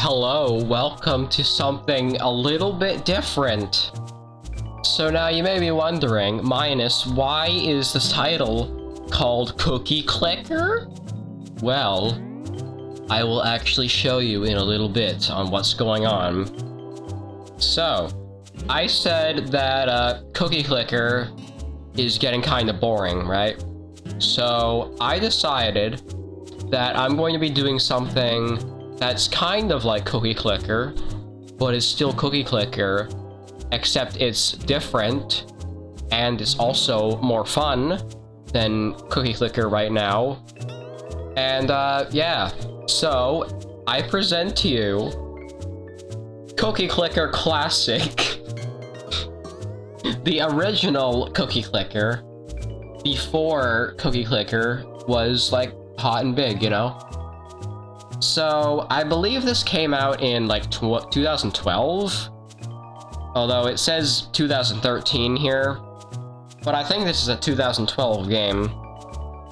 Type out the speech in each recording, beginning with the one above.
Hello, welcome to something a little bit different. So now you may be wondering, Minus, why is this title called Cookie Clicker? Well, I will actually show you in a little bit on what's going on. So, I said that Cookie Clicker is getting kind of boring, right? So, I decided that I'm going to be doing something that's kind of like Cookie Clicker, but it's still Cookie Clicker, except it's different, and it's also more fun than Cookie Clicker right now. And yeah, so I present to you Cookie Clicker Classic, the original Cookie Clicker, before Cookie Clicker was like hot and big, you know? So, I believe this came out in like 2012, although it says 2013 here, but I think this is a 2012 game.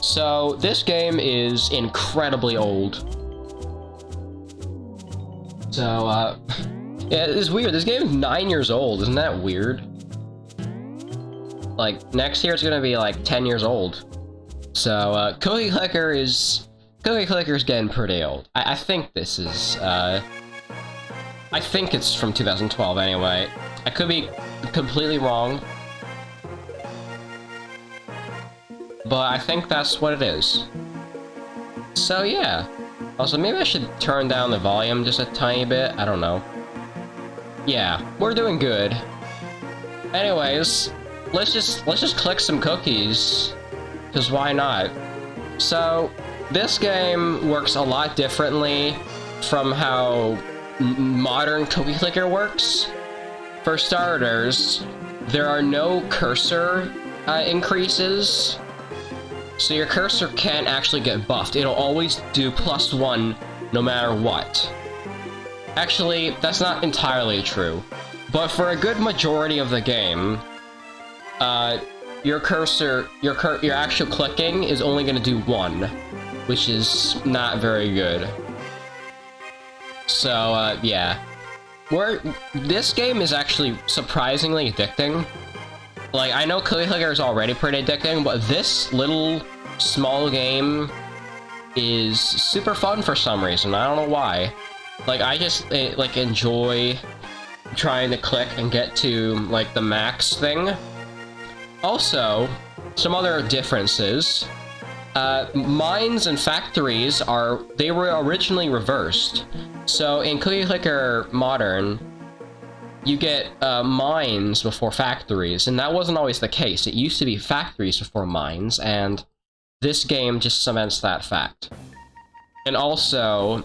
So, this game is incredibly old. So, yeah, it's weird. This game is 9 years old. Isn't that weird? Like, next year it's gonna be like 10 years old. So, Cookie Clicker's getting pretty old. I think this is, I think it's from 2012 anyway. I could be completely wrong, but I think that's what it is. So yeah. Also, maybe I should turn down the volume just a tiny bit. I don't know. Yeah, we're doing good. Anyways, let's just click some cookies, because why not? So, this game works a lot differently from how modern Cookie Clicker works. For starters, there are no cursor increases, so your cursor can't actually get buffed. It'll always do +1 no matter what. Actually, that's not entirely true, but for a good majority of the game, your cursor, your actual clicking is only going to do 1. Which is not very good. So, yeah. This game is actually surprisingly addicting. Like, I know Cookie Clicker is already pretty addicting, but this little, small game is super fun for some reason. I don't know why. Like, I just, like, enjoy trying to click and get to, like, the max thing. Also, some other differences. Mines and factories they were originally reversed. So in Cookie Clicker Modern, you get mines before factories, and that wasn't always the case. It used to be factories before mines, and this game just cements that fact. And also,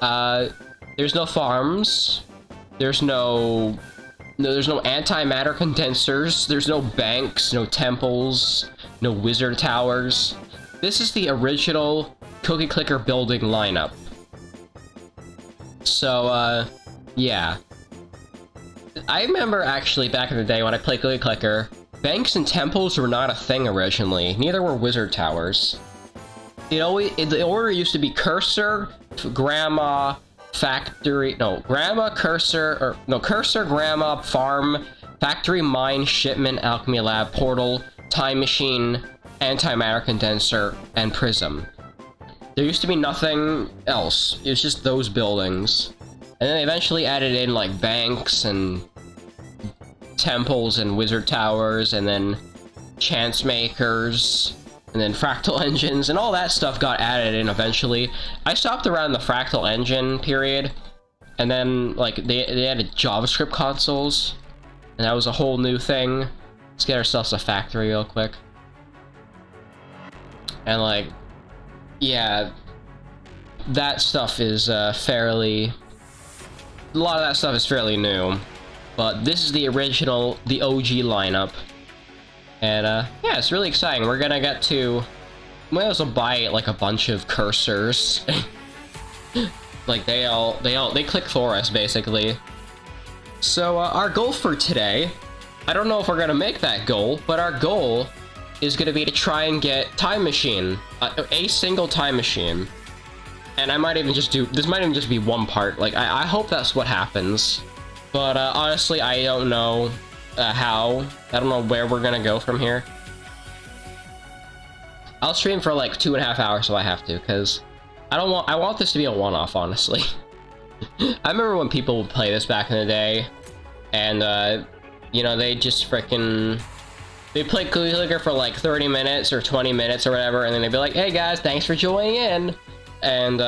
there's no farms, there's no antimatter condensers, there's no banks, no temples, no wizard towers. This is the original Cookie Clicker building lineup. So, yeah. I remember actually back in the day when I played Cookie Clicker, banks and temples were not a thing originally. Neither were wizard towers. The order used to be cursor, grandma, factory, cursor, grandma, farm, factory, mine, shipment, alchemy lab, portal, time machine, antimatter condenser, and prism. There used to be nothing else. It was just those buildings. And then they eventually added in like banks and temples and wizard towers, and then chance makers, and then fractal engines, and all that stuff got added in eventually. I stopped around the fractal engine period, and then like they added JavaScript consoles, and that was a whole new thing. Let's get ourselves a factory real quick. And like, yeah, that stuff is fairly... A lot of that stuff is fairly new. But this is the original, the OG lineup. And yeah, it's really exciting. We're gonna get to... Might as well buy like a bunch of cursors. Like they click for us basically. So our goal for today, I don't know if we're gonna make that goal, but our goal is gonna be to try and get time machine, a single time machine. And I might even just do, this might even just be one part. Like, I hope that's what happens. But honestly, I don't know how. I don't know where we're gonna go from here. I'll stream for like 2.5 hours if I have to, because I want this to be a one-off, honestly. I remember when people would play this back in the day, and you know, they just frickin'... They play Cookie Clicker for like 30 minutes or 20 minutes or whatever, and then they'd be like, hey guys, thanks for joining in! And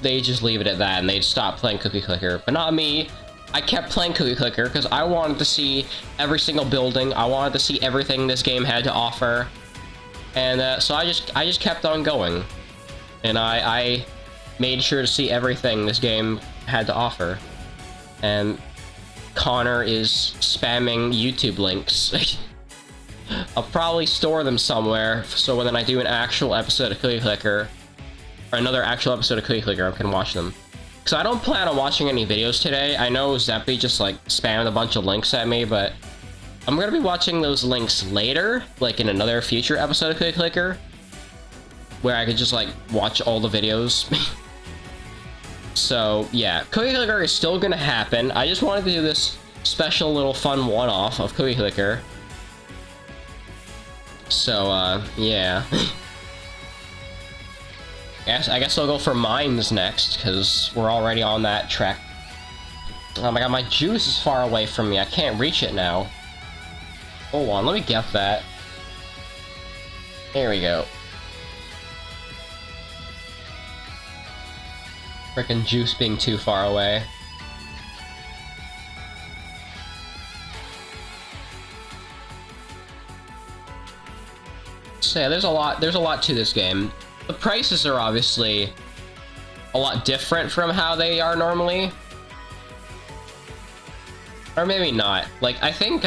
they just leave it at that, and they'd stop playing Cookie Clicker. But not me. I kept playing Cookie Clicker because I wanted to see every single building. I wanted to see everything this game had to offer. And so I just kept on going. And I made sure to see everything this game had to offer. And Connor is spamming YouTube links. I'll probably store them somewhere, so when I do an actual episode of Cookie Clicker, or another actual episode of Cookie Clicker, I can watch them. Because I don't plan on watching any videos today. I know Zeppy just like spammed a bunch of links at me, but I'm gonna be watching those links later, like in another future episode of Cookie Clicker, where I could just like watch all the videos. So yeah, Cookie Clicker is still gonna happen. I just wanted to do this special little fun one-off of Cookie Clicker. So yeah. I guess I'll go for mines next, because we're already on that trek. Oh my god, my juice is far away from me. I can't reach it now. Hold on, let me get that. There we go. Frickin' juice being too far away. So yeah, there's a lot to this game. The prices are obviously a lot different from how they are normally. Or maybe not. Like, I think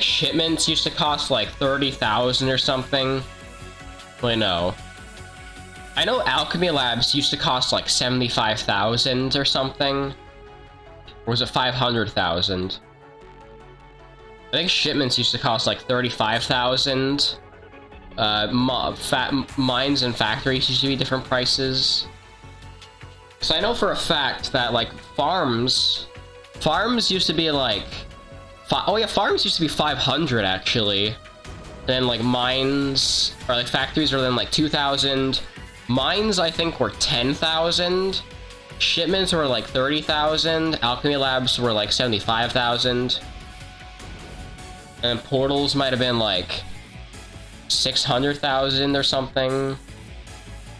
shipments used to cost like 30,000 or something. Wait, no. I know Alchemy Labs used to cost like 75,000 or something. Or was it 500,000? I think shipments used to cost like 35,000. Mines and factories used to be different prices. So I know for a fact that like farms used to be like, oh yeah, farms used to be 500 actually. Then like mines or like factories were then like 2,000. Mines I think were 10,000. Shipments were like 30,000. Alchemy Labs were like 75,000. And portals might have been like 600,000 or something.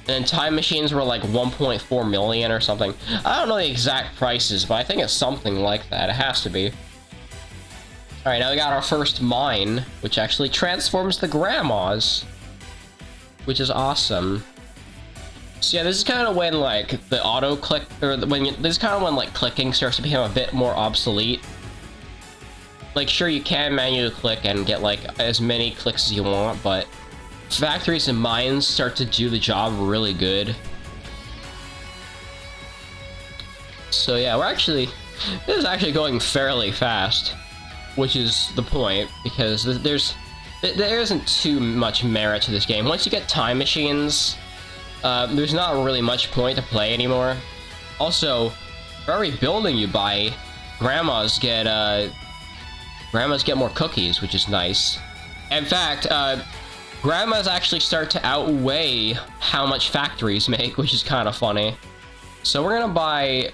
And time machines were like 1.4 million or something. I don't know the exact prices, but I think it's something like that. It has to be. Alright, now we got our first mine, which actually transforms the grandmas, which is awesome. So yeah, this is kind of when like the auto click, or this is kind of when like clicking starts to become a bit more obsolete. Like, sure, you can manually click and get like as many clicks as you want, but factories and mines start to do the job really good. So yeah, this is actually going fairly fast, which is the point, because there isn't too much merit to this game. Once you get time machines, there's not really much point to play anymore. Also, for every building you buy, grandmas get more cookies, which is nice. In fact, grandmas actually start to outweigh how much factories make, which is kind of funny. So we're gonna buy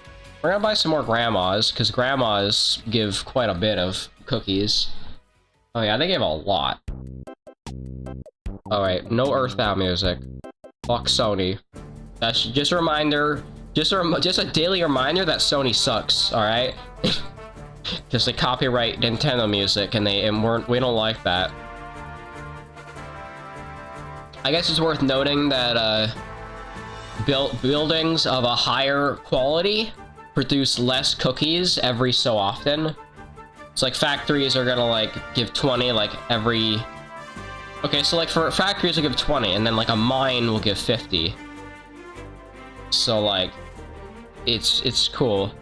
some more grandmas, because grandmas give quite a bit of cookies. Oh yeah, they give a lot. Alright, no Earthbound music. Fuck Sony. That's just a reminder, just a daily reminder that Sony sucks, alright? Because they copyright Nintendo music, and we don't like that. I guess it's worth noting that buildings of a higher quality produce less cookies every so often. It's like factories are gonna like give 20 like every... Okay, so like for factories will give 20, and then like a mine will give 50. So like, it's cool.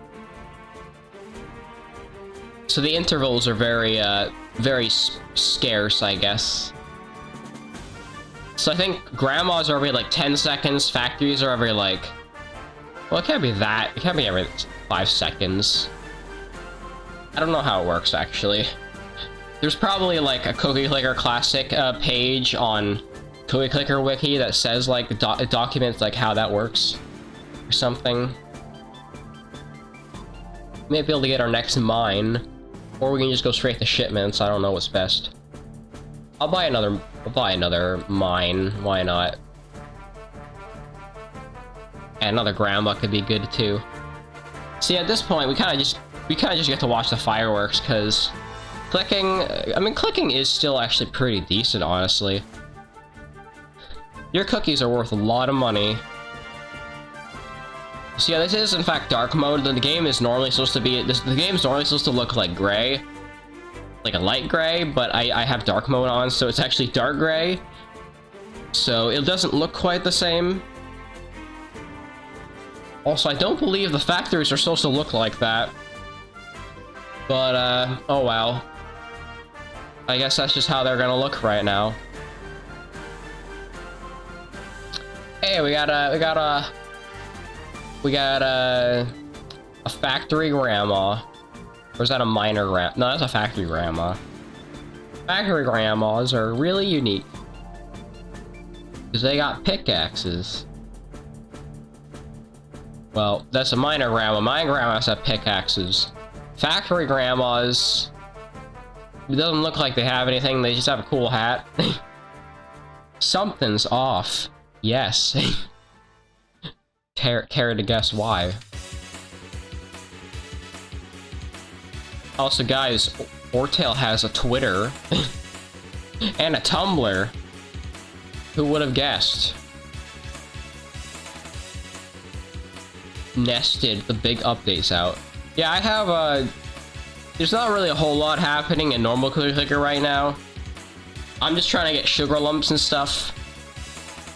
So the intervals are very scarce, I guess. So I think grandmas are every like 10 seconds, factories are every like... Well, it can't be that. It can't be every 5 seconds. I don't know how it works, actually. There's probably like a Cookie Clicker Classic page on Cookie Clicker Wiki that says like, it documents like how that works. Or something. Maybe be able to get our next mine. Or we can just go straight to shipments. I don't know what's best. I'll buy another mine. Why not? And another grandma could be good too. See, at this point, we kind of just get to watch the fireworks, because clicking is still actually pretty decent, honestly. Your cookies are worth a lot of money. So yeah, this is in fact dark mode. The game is normally supposed to be the game is normally supposed to look like gray, like a light gray, but I have dark mode on, so it's actually dark gray. So it doesn't look quite the same. Also, I don't believe the factories are supposed to look like that. But oh well. I guess that's just how they're gonna look right now. Hey, we got a factory grandma. Or is that a miner grandma? No, that's a factory grandma. Factory grandmas are really unique. Because they got pickaxes. Well, that's a miner grandma. Mine grandmas have pickaxes. Factory grandmas... It doesn't look like they have anything, they just have a cool hat. Something's off. Yes. Care to guess why? Also, guys, Ortail has a Twitter and a Tumblr. Who would have guessed? Nested, the big updates out. Yeah, I have there's not really a whole lot happening in normal Cookie Clicker right now. I'm just trying to get sugar lumps and stuff.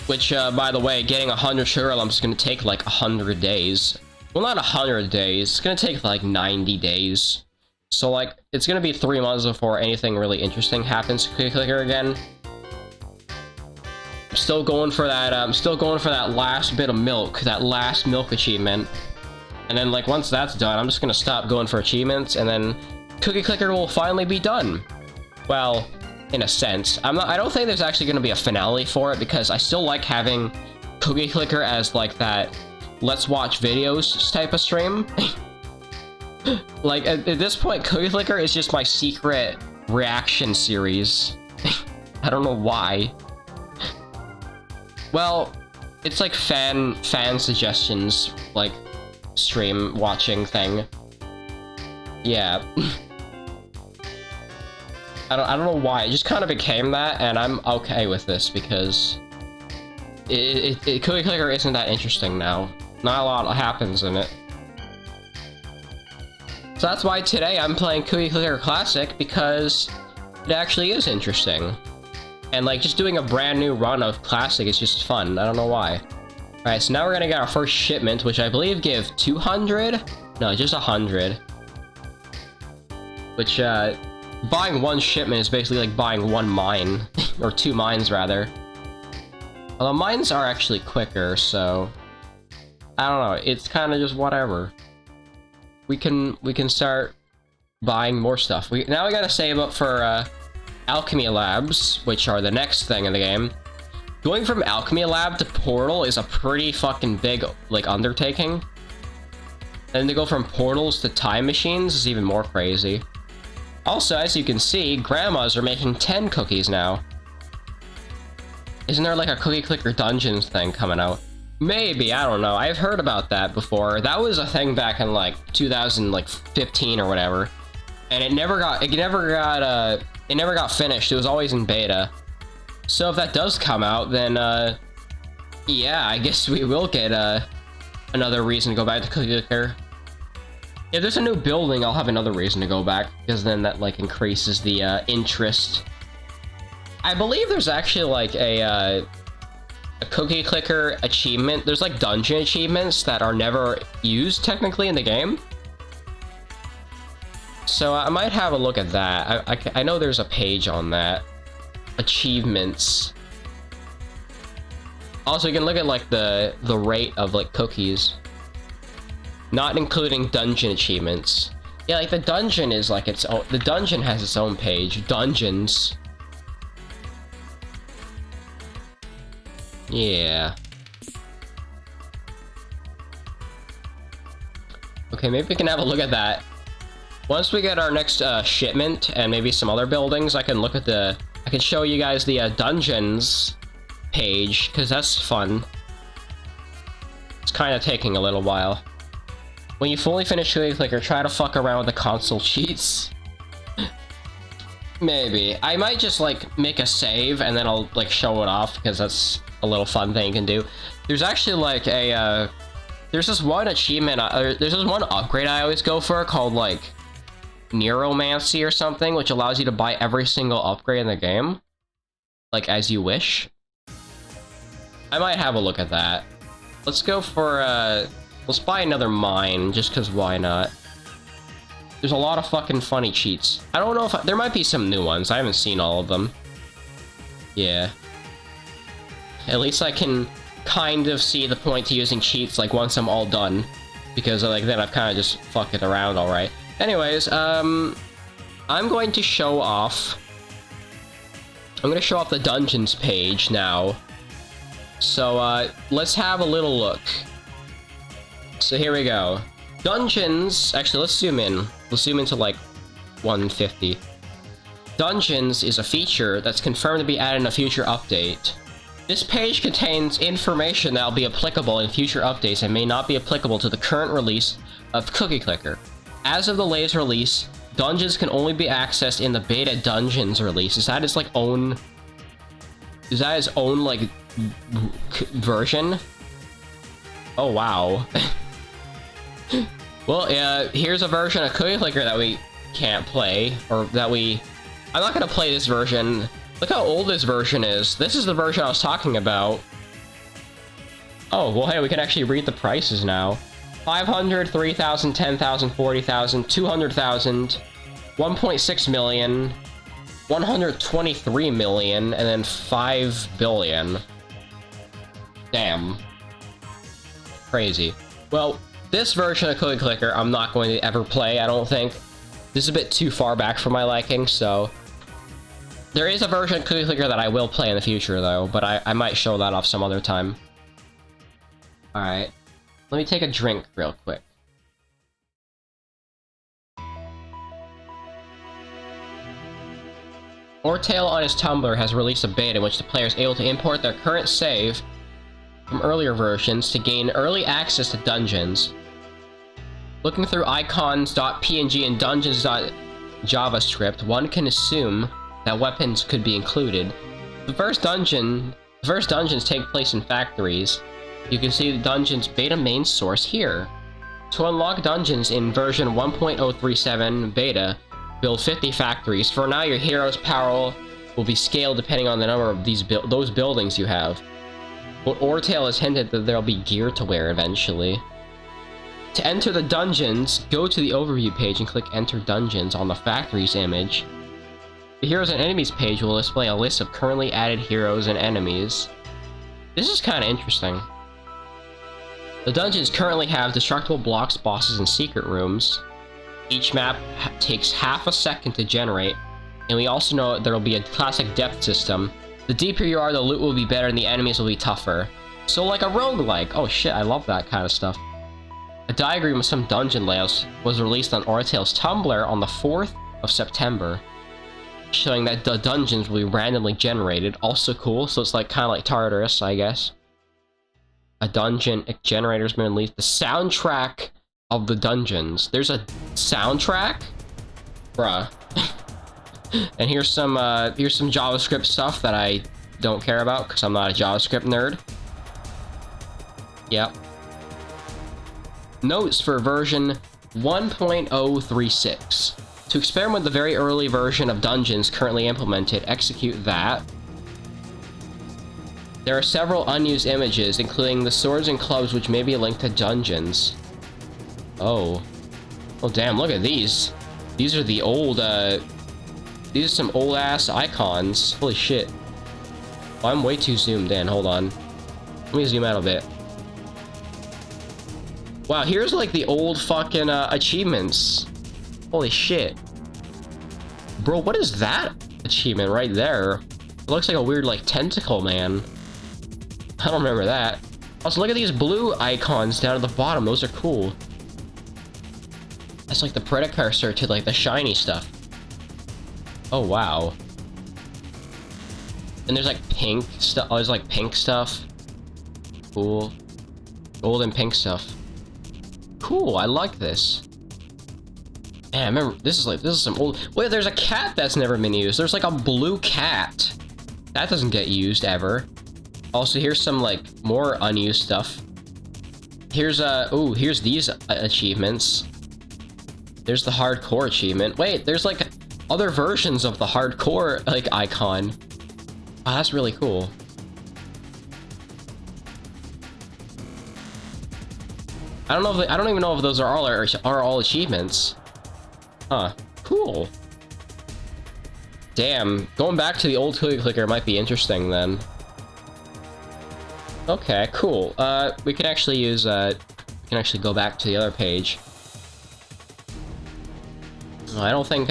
Which, by the way, getting 100 sugar lumps is going to take like 100 days. Well, not 100 days. It's going to take like 90 days. So, like, it's going to be 3 months before anything really interesting happens to Cookie Clicker again. I'm still going for that, last bit of milk, that last milk achievement. And then, like, once that's done, I'm just going to stop going for achievements, and then Cookie Clicker will finally be done. Well... in a sense. I don't think there's actually going to be a finale for it, because I still like having Cookie Clicker as like that let's watch videos type of stream. Like at this point, Cookie Clicker is just my secret reaction series. I don't know why. Well, it's like fan suggestions, like stream watching thing. Yeah. I don't know why, it just kind of became that, and I'm okay with this, because Cookie Clicker isn't that interesting now. Not a lot happens in it. So that's why today I'm playing Cookie Clicker Classic, because it actually is interesting. And like, just doing a brand new run of Classic is just fun, I don't know why. Alright, so now we're gonna get our first shipment, which I believe give 200? No, just 100. Which, buying one shipment is basically like buying one mine. Or 2 mines, rather. Although mines are actually quicker, so... I don't know, it's kind of just whatever. We can start buying more stuff. Now we gotta save up for, Alchemy Labs, which are the next thing in the game. Going from Alchemy Lab to Portal is a pretty fucking big, like, undertaking. And to go from portals to time machines is even more crazy. Also, as you can see, grandmas are making 10 cookies now. Isn't there like a Cookie Clicker Dungeons thing coming out? Maybe, I don't know. I've heard about that before. That was a thing back in like 2015 or whatever. And it never got finished. It was always in beta. So if that does come out, then yeah, I guess we will get another reason to go back to Cookie Clicker. If there's a new building, I'll have another reason to go back, because then that, like, increases the, interest. I believe there's actually, like, a Cookie Clicker achievement. There's, like, dungeon achievements that are never used, technically, in the game. So I might have a look at that. I know there's a page on that. Achievements. Also, you can look at like the rate of like cookies, not including dungeon achievements. Yeah, like the dungeon is like its own. The dungeon has its own page. Dungeons. Yeah. Okay, maybe we can have a look at that. Once we get our next shipment and maybe some other buildings, I can look at the... I can show you guys the dungeons page, because that's fun. It's kind of taking a little while. When you fully finish Cookie Clicker, try to fuck around with the console cheats. Maybe. I might just, like, make a save, and then I'll, like, show it off, because that's a little fun thing you can do. There's actually, like, a, there's this one achievement, there's this one upgrade I always go for, called, like, Neuromancy or something, which allows you to buy every single upgrade in the game. Like, as you wish. I might have a look at that. Let's go for, let's buy another mine, just because why not? There's a lot of fucking funny cheats. I don't know if... there might be some new ones. I haven't seen all of them. Yeah. At least I can kind of see the point to using cheats, like, once I'm all done. Because, like, then I've kind of just fucked it around alright. Anyways, I'm going to show off... I'm gonna show off the dungeons page now. So, let's have a little look. So here we go. Dungeons... actually, let's zoom in. Let's zoom into, like, 150. Dungeons is a feature that's confirmed to be added in a future update. This page contains information that will be applicable in future updates and may not be applicable to the current release of Cookie Clicker. As of the latest release, Dungeons can only be accessed in the beta Dungeons release. Is that its, like, own... is that its own, like, version? Oh, wow. Well, here's a version of Cookie Clicker that we can't play, or that we... I'm not gonna play this version. Look how old this version is. This is the version I was talking about. Oh, well, hey, we can actually read the prices now. 500, 3,000, 10,000, 40,000, 200,000, 1.6 million, 123 million, and then 5 billion. Damn. Crazy. Well, this version of Cookie Clicker I'm not going to ever play, I don't think. This is a bit too far back for my liking, so... there is a version of Cookie Clicker that I will play in the future, though, but I might show that off some other time. Alright. Let me take a drink real quick. Ortail on his Tumblr has released a beta in which the player is able to import their current save from earlier versions to gain early access to dungeons. Looking through icons.png and dungeons.javascript, one can assume that weapons could be included. The first dungeons take place in factories. You can see the dungeon's beta main source here. To unlock dungeons in version 1.037 beta, build 50 factories. For now, your hero's power will be scaled depending on the number of those buildings you have. But Ortail has hinted that there'll be gear to wear eventually. To enter the dungeons, go to the overview page and click Enter Dungeons on the factories image. The Heroes and Enemies page will display a list of currently added heroes and enemies. This is kind of interesting. The dungeons currently have destructible blocks, bosses, and secret rooms. Each map takes half a second to generate, and we also know there will be a classic depth system. The deeper you are, the loot will be better and the enemies will be tougher. So like a roguelike. Oh shit, I love that kind of stuff. A diagram of some dungeon layouts was released on Ortail's Tumblr on the 4th of September, showing that the dungeons will be randomly generated. Also cool, so it's like kind of like Tartarus, I guess. A dungeon generator's been released. The soundtrack of the dungeons. There's a soundtrack? Bruh. And here's some JavaScript stuff that I don't care about because I'm not a JavaScript nerd. Yep. Notes for version 1.036. To experiment with the very early version of dungeons currently implemented, execute that. There are several unused images, including the swords and clubs, which may be linked to dungeons. Oh. Oh damn, look at these. These are the old, these are some old-ass icons. Holy shit. Oh, I'm way too zoomed in, hold on. Let me zoom out a bit. Wow, here's like the old fucking achievements. Holy shit. Bro, what is that achievement right there? It looks like a weird like tentacle man. I don't remember that. Also, look at these blue icons down at the bottom. Those are cool. That's like the precursor to like the shiny stuff. Oh, wow. And there's like pink stuff. Oh, there's like pink stuff. Cool. Gold and pink stuff. Cool, I like this. Man, I remember this is some old. Wait, there's a cat that's never been used. There's like a blue cat. That doesn't get used ever. Also, here's some like more unused stuff. Here's oh, here's these achievements. There's the hardcore achievement. Wait, there's like other versions of the hardcore like icon. Oh, that's really cool. I don't know if I don't even know if those are all achievements. Huh. Cool. Damn. Going back to the old Cookie Clicker might be interesting then. Okay, cool. We can actually use we can actually go back to the other page. I don't think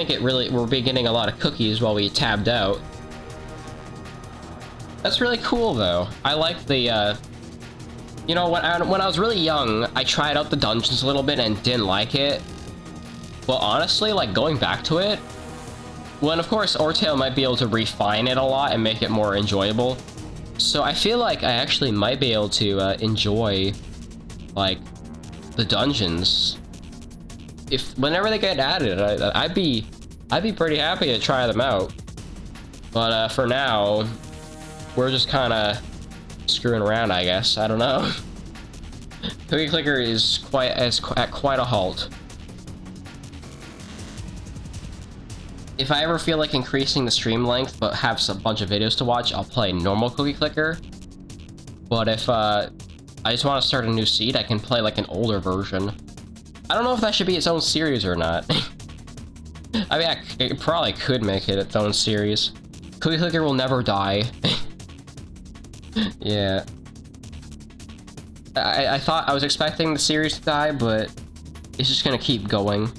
it really we're be getting a lot of cookies while we tabbed out. That's really cool though. I like the you know, when I was really young, I tried out the dungeons a little bit and didn't like it. But honestly, like going back to it, when of course Ortail might be able to refine it a lot and make it more enjoyable. So I feel like I actually might be able to enjoy like the dungeons. If whenever they get added, I'd be pretty happy to try them out. But for now, we're just kind of screwing around, I guess. I don't know. Cookie Clicker is at quite a halt. If I ever feel like increasing the stream length but have a bunch of videos to watch, I'll play normal Cookie Clicker. But if I just want to start a new seed, I can play like an older version. I don't know if that should be its own series or not. I mean, it probably could make it its own series. Cookie Clicker will never die. Yeah. I thought I was expecting the series to die, but it's just gonna keep going.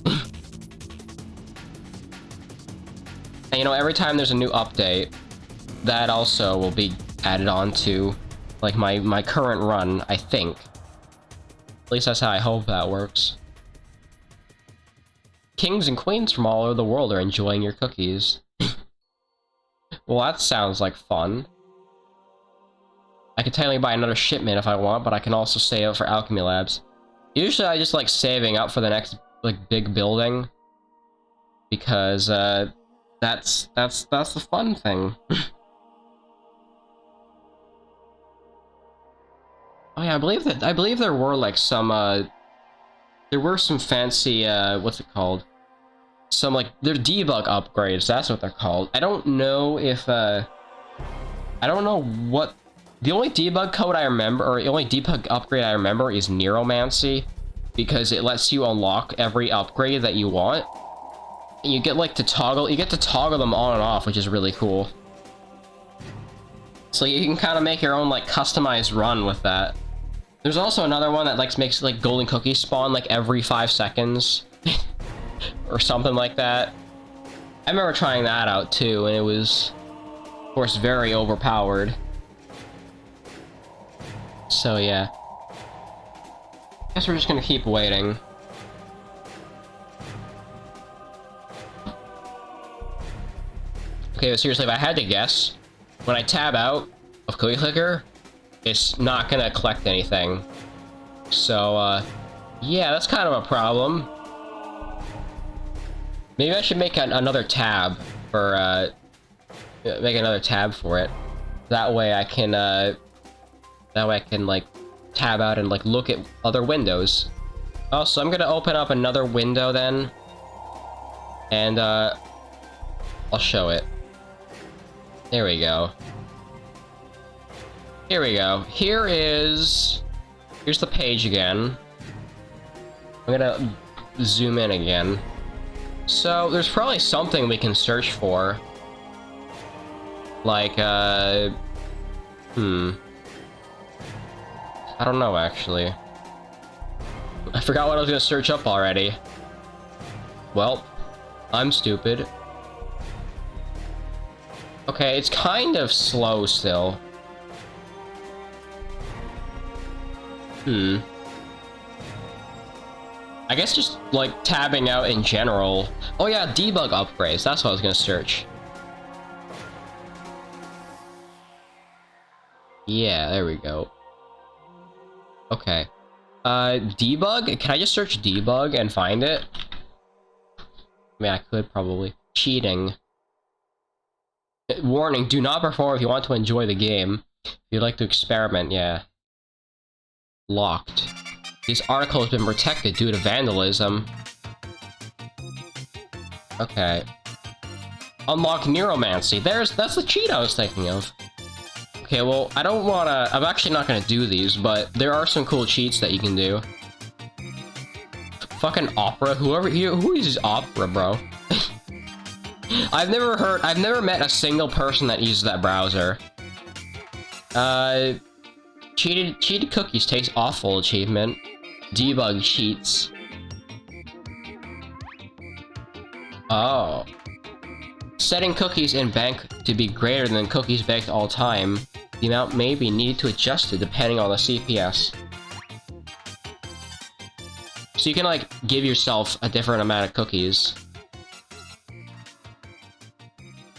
And you know, every time there's a new update, that also will be added on to like my current run, I think. At least that's how I hope that works. Kings and queens from all over the world are enjoying your cookies. Well, that sounds like fun. I can technically buy another shipment if I want, but I can also save up for Alchemy Labs. Usually I just like saving up for the next like big building. Because that's the fun thing. Oh yeah, I believe there were like some there were some fancy what's it called? Some like they're debug upgrades, that's what they're called. I don't know if I don't know what the only debug code I remember, or the only debug upgrade I remember is Neuromancy, because it lets you unlock every upgrade that you want. And you get like to toggle them on and off, which is really cool. So you can kind of make your own like customized run with that. There's also another one that like makes like golden cookies spawn like every 5 seconds. Or something like that. I remember trying that out too, and it was, of course, very overpowered. So yeah. Guess we're just gonna keep waiting. Okay, but seriously, if I had to guess, when I tab out of Cookie Clicker, it's not gonna collect anything. So, yeah, that's kind of a problem. Maybe I should make another tab for, make another tab for it. That way I can, like, tab out and, like, look at other windows. Oh, so I'm gonna open up another window then. And, I'll show it. There we go. Here we go. Here's the page again. I'm gonna zoom in again. So, there's probably something we can search for. Like, I don't know, actually. I forgot what I was gonna search up already. Well, I'm stupid. Okay, it's kind of slow still. I guess just, like, tabbing out in general. Oh yeah, debug upgrades, that's what I was gonna search. Yeah, there we go. Okay. Debug? Can I just search debug and find it? I mean, I could probably. Cheating. Warning, do not perform if you want to enjoy the game. If you'd like to experiment, yeah. Locked. This article has been protected due to vandalism. Okay. Unlock Neuromancy. That's the cheat I was thinking of. Okay, well, I don't wanna... I'm actually not gonna do these, but there are some cool cheats that you can do. Fucking Opera? Who uses Opera, bro? I've never met a single person that uses that browser. Cheated cookies takes awful achievement. Debug cheats. Oh. Setting cookies in bank to be greater than cookies baked all time. The amount may be needed to adjust it depending on the CPS. So you can, like, give yourself a different amount of cookies.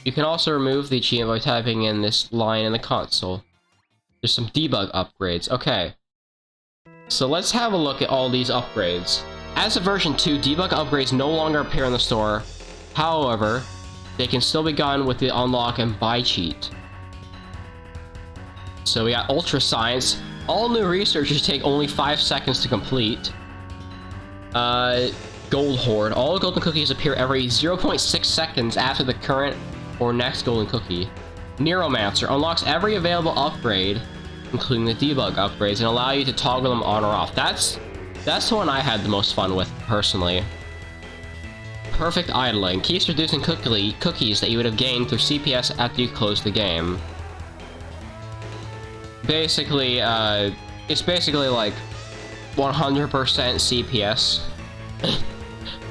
You can also remove the achievement by typing in this line in the console. There's some debug upgrades. Okay. So let's have a look at all these upgrades. As of version 2, debug upgrades no longer appear in the store. However, they can still be gotten with the unlock and buy cheat. So we got Ultra Science. All new researchers take only 5 seconds to complete. Gold Hoard. All golden cookies appear every 0.6 seconds after the current or next golden cookie. Neuromancer unlocks every available upgrade, including the debug upgrades, and allow you to toggle them on or off. That's the one I had the most fun with, personally. Perfect Idling. Keeps reducing cookies that you would have gained through CPS after you close the game. Basically, it's basically like 100% CPS.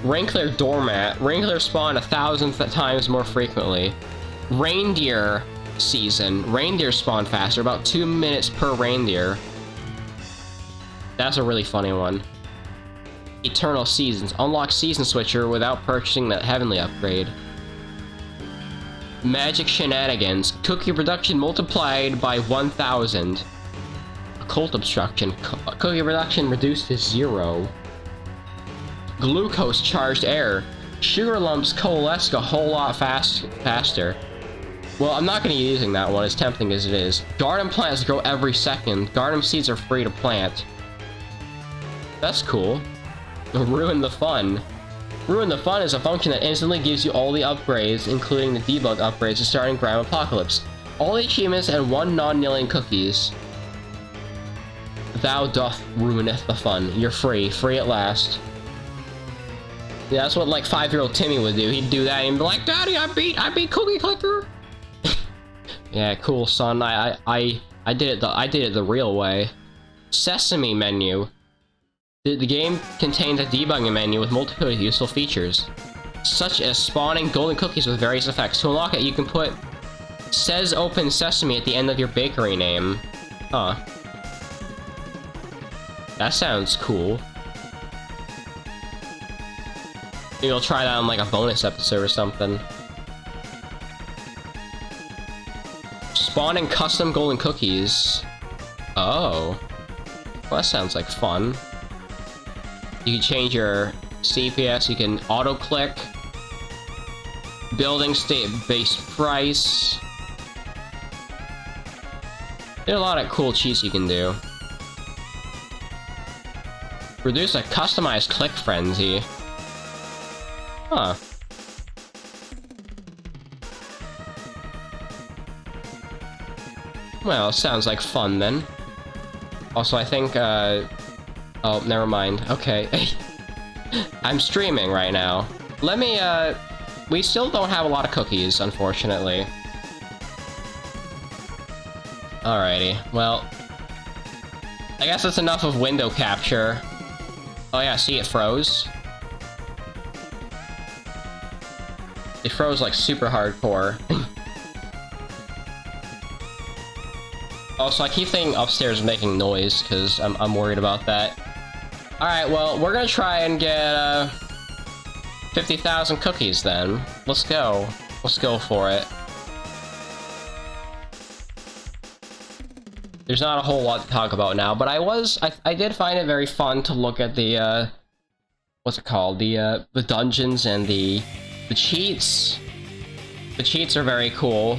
Wrangler Doormat. Wrangler spawn 1,000 times more frequently. Reindeer Season. Reindeer spawn faster, about 2 minutes per reindeer. That's a really funny one. Eternal Seasons. Unlock Season Switcher without purchasing that heavenly upgrade. Magic Shenanigans. Cookie production multiplied by 1,000. Occult Obstruction. Cookie production reduced to 0. Glucose Charged Air. Sugar lumps coalesce a whole lot faster. Well, I'm not going to be using that one, as tempting as it is. Garden plants grow every second. Garden seeds are free to plant. That's cool. Ruin the Fun. Ruin the Fun is a function that instantly gives you all the upgrades, including the debug upgrades to starting Grime Apocalypse. All the achievements and 1 non-kneeling cookies. Thou doth ruineth the fun. You're free. Free at last. Yeah, that's what, like, 5-year-old Timmy would do. He'd do that and be like, Daddy, I beat Cookie Clicker! Yeah, cool, son. I did it the real way. Sesame menu. The game contains a debugging menu with multiple useful features, such as spawning golden cookies with various effects. To unlock it, you can put "Says Open Sesame" at the end of your bakery name. Huh. That sounds cool. Maybe I'll try that on, like, a bonus episode or something. Spawning custom golden cookies. Oh. Well, that sounds like fun. You can change your CPS, you can auto-click. Building state-based price. There are a lot of cool cheats you can do. Produce a customized click frenzy. Huh. Well, sounds like fun then. Also, I think, oh, never mind. Okay. I'm streaming right now. Let me, we still don't have a lot of cookies, unfortunately. Alrighty, well... I guess that's enough of window capture. Oh yeah, see, it froze. It froze like super hardcore. Also, I keep thinking upstairs is making noise, because I'm worried about that. Alright, well, we're gonna try and get, 50,000 cookies then. Let's go. Let's go for it. There's not a whole lot to talk about now, but I did find it very fun to look at the, what's it called? The dungeons and the cheats. The cheats are very cool.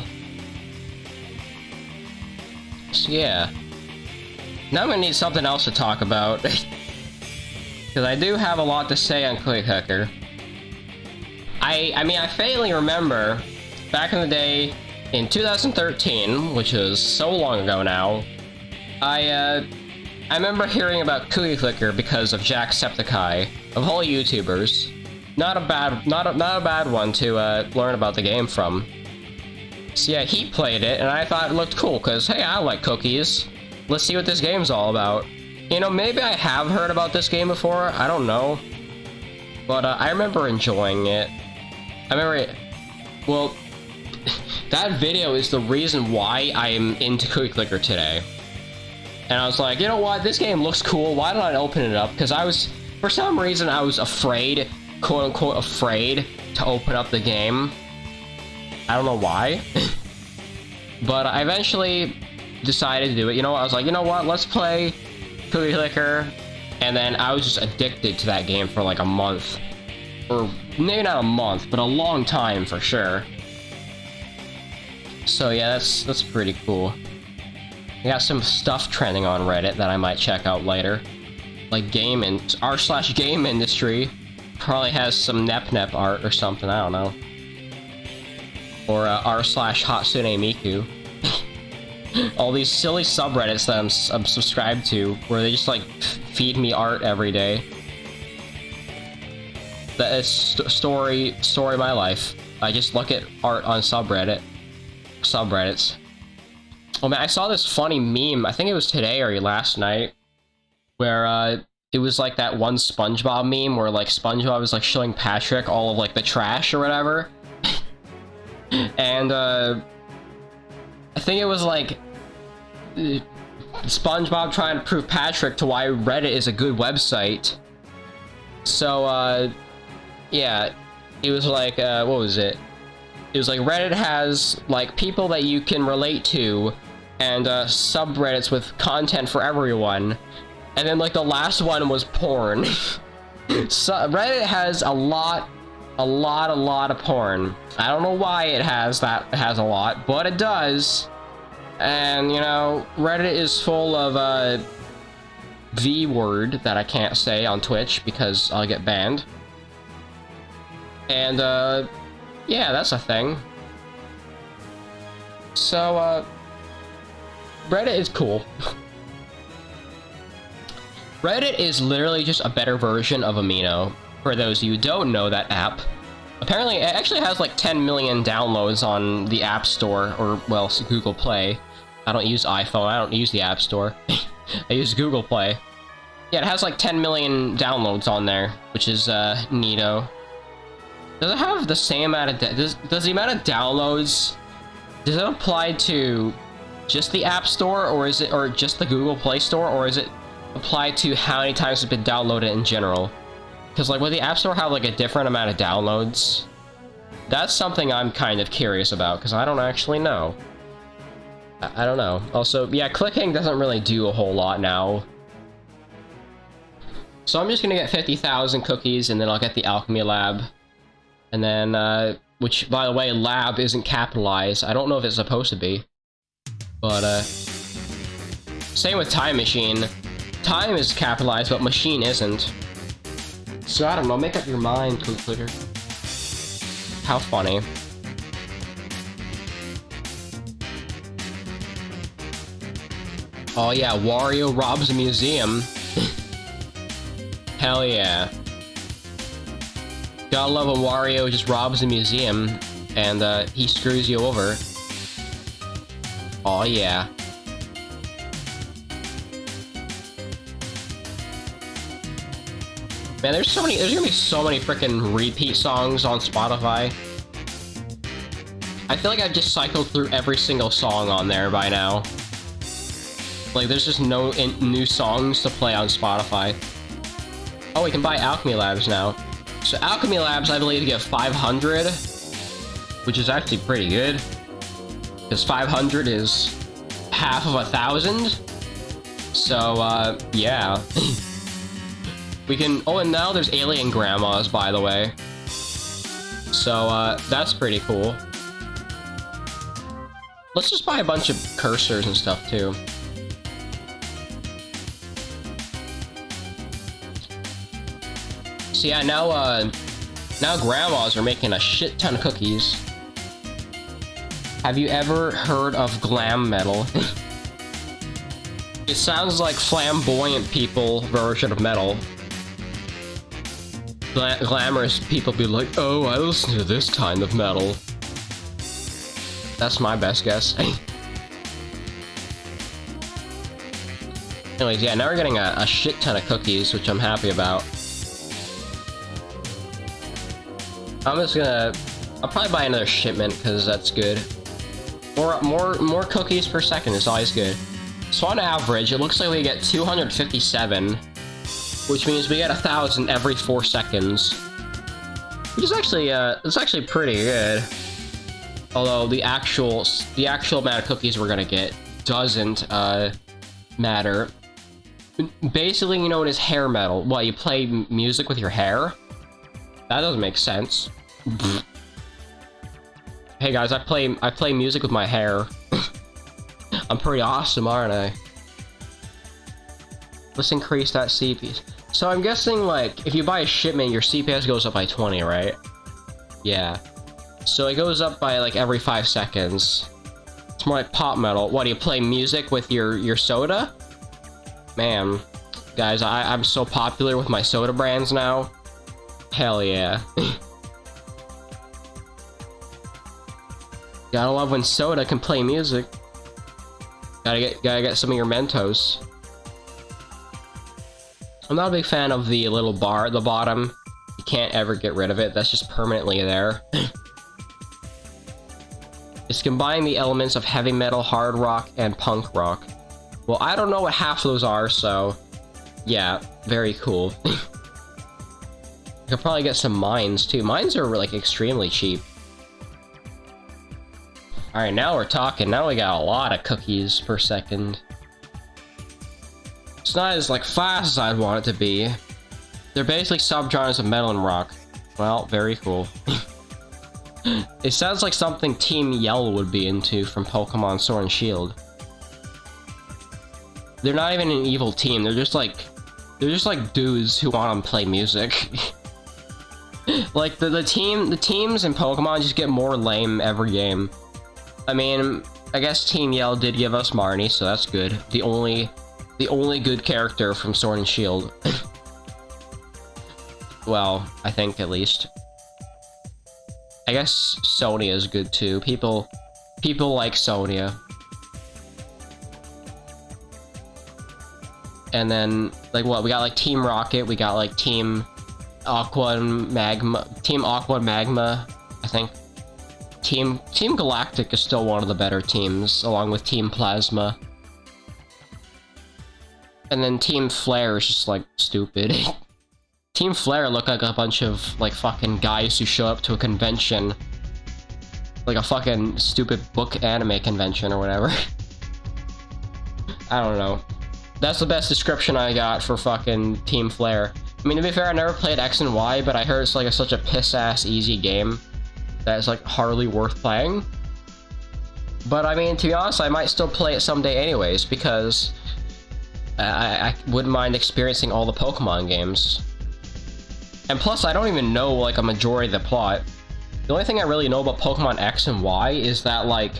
So yeah. Now I'm gonna need something else to talk about. Because I do have a lot to say on Cookie Clicker. I mean, I faintly remember, back in the day, in 2013, which was so long ago now, I remember hearing about Cookie Clicker because of Jacksepticeye, of all YouTubers. Not a bad one to learn about the game from. So yeah, he played it, and I thought it looked cool, because, hey, I like cookies. Let's see what this game's all about. You know, maybe I have heard about this game before, I don't know. But I remember enjoying it. I remember it... Well, that video is the reason why I'm into Cookie Clicker today. And I was like, you know what, this game looks cool, why don't I open it up? Because I was, for some reason, I was afraid, quote-unquote afraid, to open up the game. I don't know why. But I eventually decided to do it. You know what, I was like, you know what, let's play Cookie Clicker. And then I was just addicted to that game for like a month. Or maybe not a month, but a long time for sure. So yeah, that's pretty cool. I got some stuff trending on Reddit that I might check out later. Like r/game industry probably has some nep art or something, I don't know. Or r/Hatsune Miku. All these silly subreddits that I'm subscribed to, where they just like feed me art every day. That is story of my life. I just look at art on subreddits. Oh man, I saw this funny meme, I think it was today or last night, where it was like that one SpongeBob meme where like SpongeBob was like showing Patrick all of like the trash or whatever. And I think it was like SpongeBob trying to prove Patrick to why Reddit is a good website. So yeah, it was like what was it? It was like Reddit has like people that you can relate to and subreddits with content for everyone. And then like the last one was porn. So Reddit has a lot of porn. I don't know why it has a lot, but it does. And you know, Reddit is full of V word that I can't say on Twitch because I'll get banned. And yeah, that's a thing. So Reddit is cool. Reddit is literally just a better version of Amino. For those of you who don't know that app, apparently it actually has like 10 million downloads on the App Store, or well, Google Play. I don't use iPhone, I don't use the App Store. I use Google Play. Yeah, it has like 10 million downloads on there, which is neato. Does it have the same amount of does the amount of downloads, does it apply to just the App Store, or is it, or just the Google Play Store, or is it apply to how many times it's been downloaded in general? Because like, would the App Store have like a different amount of downloads? That's something I'm kind of curious about, because I don't actually know. I don't know. Also, yeah, clicking doesn't really do a whole lot now. So I'm just gonna get 50,000 cookies, and then I'll get the Alchemy Lab. And then, which, by the way, lab isn't capitalized. I don't know if it's supposed to be. But, same with Time Machine. Time is capitalized, but machine isn't. So I don't know, make up your mind, Cookie Clicker. How funny. Oh yeah, Wario robs a museum. Hell yeah. Gotta love when Wario just robs a museum, and he screws you over. Oh yeah. Man, there's gonna be so many freaking repeat songs on Spotify. I feel like I've just cycled through every single song on there by now. Like, there's just no new songs to play on Spotify. Oh, we can buy Alchemy Labs now. So Alchemy Labs, I believe, get 500, which is actually pretty good. Because 500 is half of 1,000. So, yeah. We can... Oh, and now there's alien grandmas, by the way. So, that's pretty cool. Let's just buy a bunch of cursors and stuff, too. So yeah, now grandmas are making a shit ton of cookies. Have you ever heard of glam metal? It sounds like flamboyant people version of metal. Glamorous people be like, oh, I listen to this kind of metal. That's my best guess. Anyways, yeah, now we're getting a shit ton of cookies, which I'm happy about. I'm just gonna... I'll probably buy another shipment, because that's good. More cookies per second is always good. So on average, it looks like we get 257, which means we get 1,000 every 4 seconds. Which is actually, it's actually pretty good. Although the actual amount of cookies we're gonna get doesn't, matter. Basically, you know, it is hair metal. What, you play music with your hair? That doesn't make sense. Hey guys, I play music with my hair. I'm pretty awesome, aren't I? Let's increase that CPS. So I'm guessing, like, if you buy a shipment, your CPS goes up by 20, right? Yeah. So it goes up by, like, every 5 seconds. It's more like pop metal. What, do you play music with your soda? Man. Guys, I'm so popular with my soda brands now. Hell yeah. Gotta love when soda can play music. Gotta get some of your Mentos. I'm not a big fan of the little bar at the bottom. You can't ever get rid of it. That's just permanently there. It's combining the elements of heavy metal, hard rock, and punk rock. Well, I don't know what half of those are, so... Yeah, very cool. I could probably get some mines, too. Mines are, like, extremely cheap. Alright, now we're talking. Now we got a lot of cookies per second. It's not as, like, fast as I'd want it to be. They're basically subgenres of metal and rock. Well, very cool. It sounds like something Team Yell would be into from Pokemon Sword and Shield. They're not even an evil team. They're just like dudes who want to play music. Like the teams in Pokemon just get more lame every game. I mean, I guess Team Yell did give us Marnie, so that's good. The only good character from Sword and Shield. Well, I think at least. I guess Sonia is good too. People like Sonia. And then, like, what? We got, like, Team Rocket, we got, like, Team Aqua and Magma. Team Aqua and Magma, I think. Team Galactic is still one of the better teams, along with Team Plasma. And then Team Flare is just, like, stupid. Team Flare look like a bunch of, like, fucking guys who show up to a convention. Like a fucking stupid book anime convention or whatever. I don't know. That's the best description I got for fucking Team Flare. I mean, to be fair, I never played X and Y, but I heard it's like such a piss-ass easy game that it's like hardly worth playing. But I mean, to be honest, I might still play it someday anyways, because I wouldn't mind experiencing all the Pokemon games. And plus, I don't even know, like, a majority of the plot. The only thing I really know about Pokemon X and Y is that, like,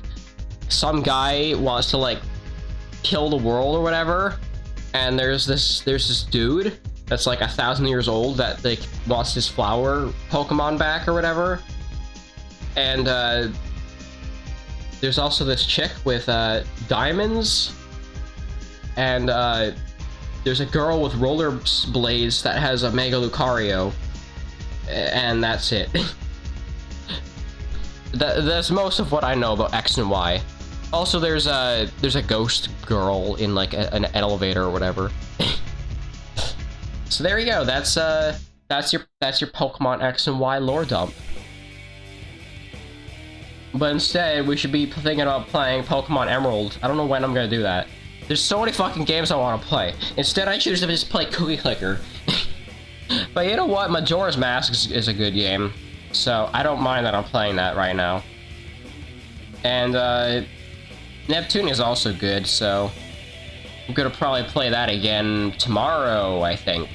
some guy wants to, like, kill the world or whatever, and there's this dude that's like 1,000 years old that, like, wants his flower Pokemon back or whatever. And there's also this chick with diamonds, and There's a girl with roller blades that has a Mega Lucario, and that's it. That's most of what I know about X and Y. Also, there's a ghost girl in like an elevator or whatever. So there you go. That's your Pokemon X and Y lore dump. But instead, we should be thinking about playing Pokemon Emerald. I don't know when I'm gonna do that. There's so many fucking games I want to play. Instead, I choose to just play Cookie Clicker. But you know what? Majora's Mask is a good game. So I don't mind that I'm playing that right now. And Neptunia is also good, so I'm gonna probably play that again tomorrow, I think.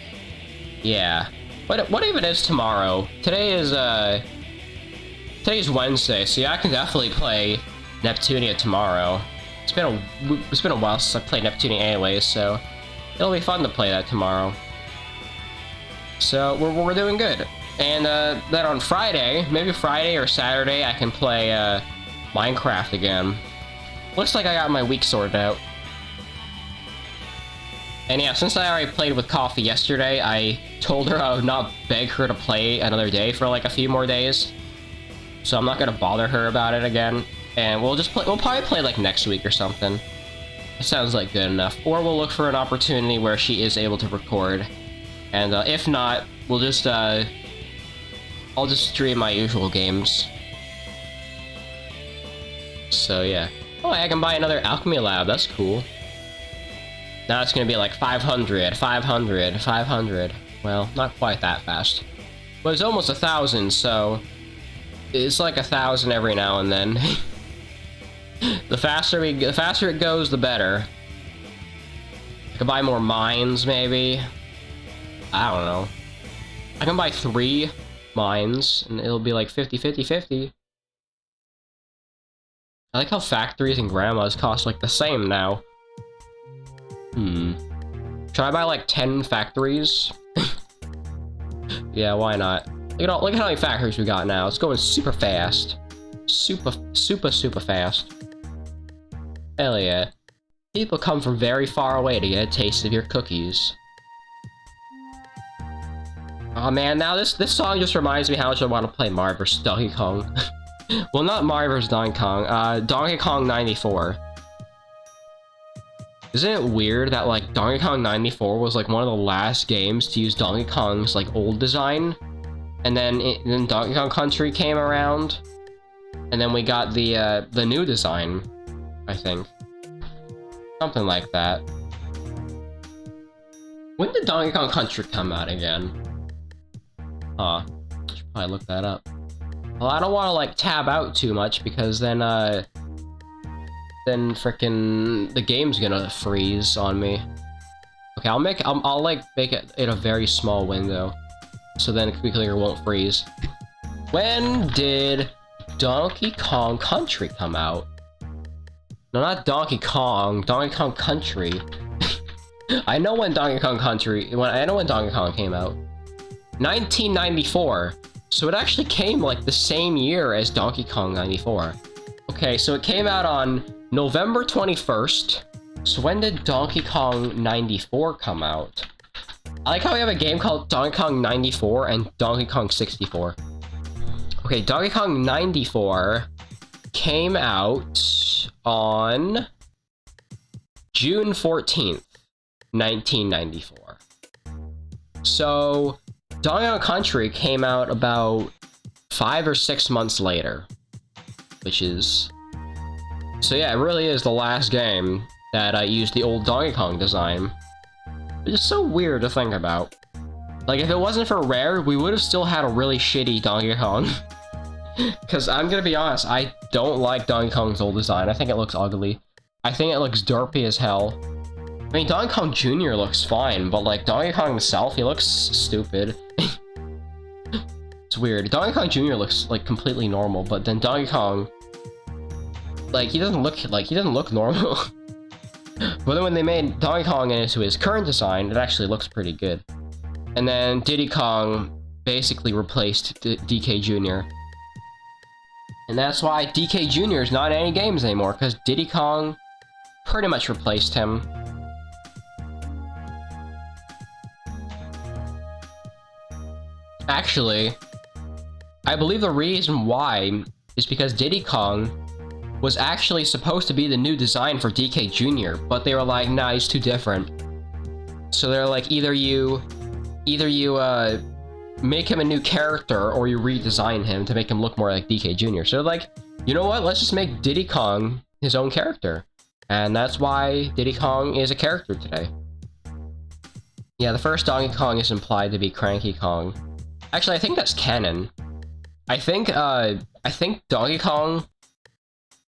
Yeah. What even is tomorrow? Today's Wednesday, so yeah, I can definitely play Neptunia tomorrow. It's been a while since I played Neptunia anyways, so it'll be fun to play that tomorrow. So we're doing good. And then on Friday, maybe Friday or Saturday, I can play Minecraft again. Looks like I got my week sorted out. And yeah, since I already played with Coffee yesterday, I told her I would not beg her to play another day for like a few more days. So I'm not gonna bother her about it again. And we'll probably play like next week or something. It sounds like good enough. Or we'll look for an opportunity where she is able to record. And if not, we'll just I'll just stream my usual games. So yeah. Oh, I can buy another Alchemy Lab, that's cool. Now it's gonna be like 500, 500, 500. Well, not quite that fast. But it's almost 1,000, so it's like 1,000 every now and then. The faster it goes, the better. I can buy more mines, maybe. I don't know. I can buy 3 mines, and it'll be like 50, 50, 50. I like how factories and grandmas cost like the same now. Should I buy like 10 factories? Yeah, why not? Look at how many factories we got now. It's going super fast. Super fast. Hell yeah. People come from very far away to get a taste of your cookies. Oh man, now this song just reminds me how much I want to play Mario vs. Donkey Kong. Well, not Mario vs. Donkey Kong, Donkey Kong 94. Isn't it weird that like Donkey Kong 94 was like one of the last games to use Donkey Kong's like old design? And then Donkey Kong Country came around, and then we got the new design, I think. Something like that. When did Donkey Kong Country come out again? Huh. I should probably look that up. Well, I don't want to like tab out too much because then frickin' the game's gonna freeze on me. Okay, I'll like make it in a very small window, so then Cookie Clicker won't freeze. When did Donkey Kong Country come out? No, not Donkey Kong. Donkey Kong Country. I know when Donkey Kong came out. 1994. So it actually came like the same year as Donkey Kong 94. Okay, so it came out on November 21st. So when did Donkey Kong 94 come out? I like how we have a game called Donkey Kong 94 and Donkey Kong 64. Okay, Donkey Kong 94 came out on June 14th, 1994. So Donkey Kong Country came out about 5 or 6 months later, which is... So yeah, it really is the last game that used the old Donkey Kong design. It's just so weird to think about. Like, if it wasn't for Rare, we would have still had a really shitty Donkey Kong. Because I'm gonna be honest, I don't like Donkey Kong's old design. I think it looks ugly. I think it looks derpy as hell. I mean, Donkey Kong Jr. looks fine, but like Donkey Kong himself, he looks stupid. It's weird. Donkey Kong Jr. looks like completely normal, but then Donkey Kong, like, he doesn't look normal. But then when they made Donkey Kong into his current design, it actually looks pretty good. And then Diddy Kong basically replaced DK Jr. And that's why DK Jr. is not in any games anymore, because Diddy Kong pretty much replaced him. Actually, I believe the reason why is because Diddy Kong was actually supposed to be the new design for DK Jr., but they were like, nah, he's too different. So they're like, either you make him a new character or you redesign him to make him look more like DK Jr. So they're like, you know what, let's just make Diddy Kong his own character. And that's why Diddy Kong is a character today. Yeah, the first Donkey Kong is implied to be Cranky Kong. Actually, I think that's canon. I think Donkey Kong,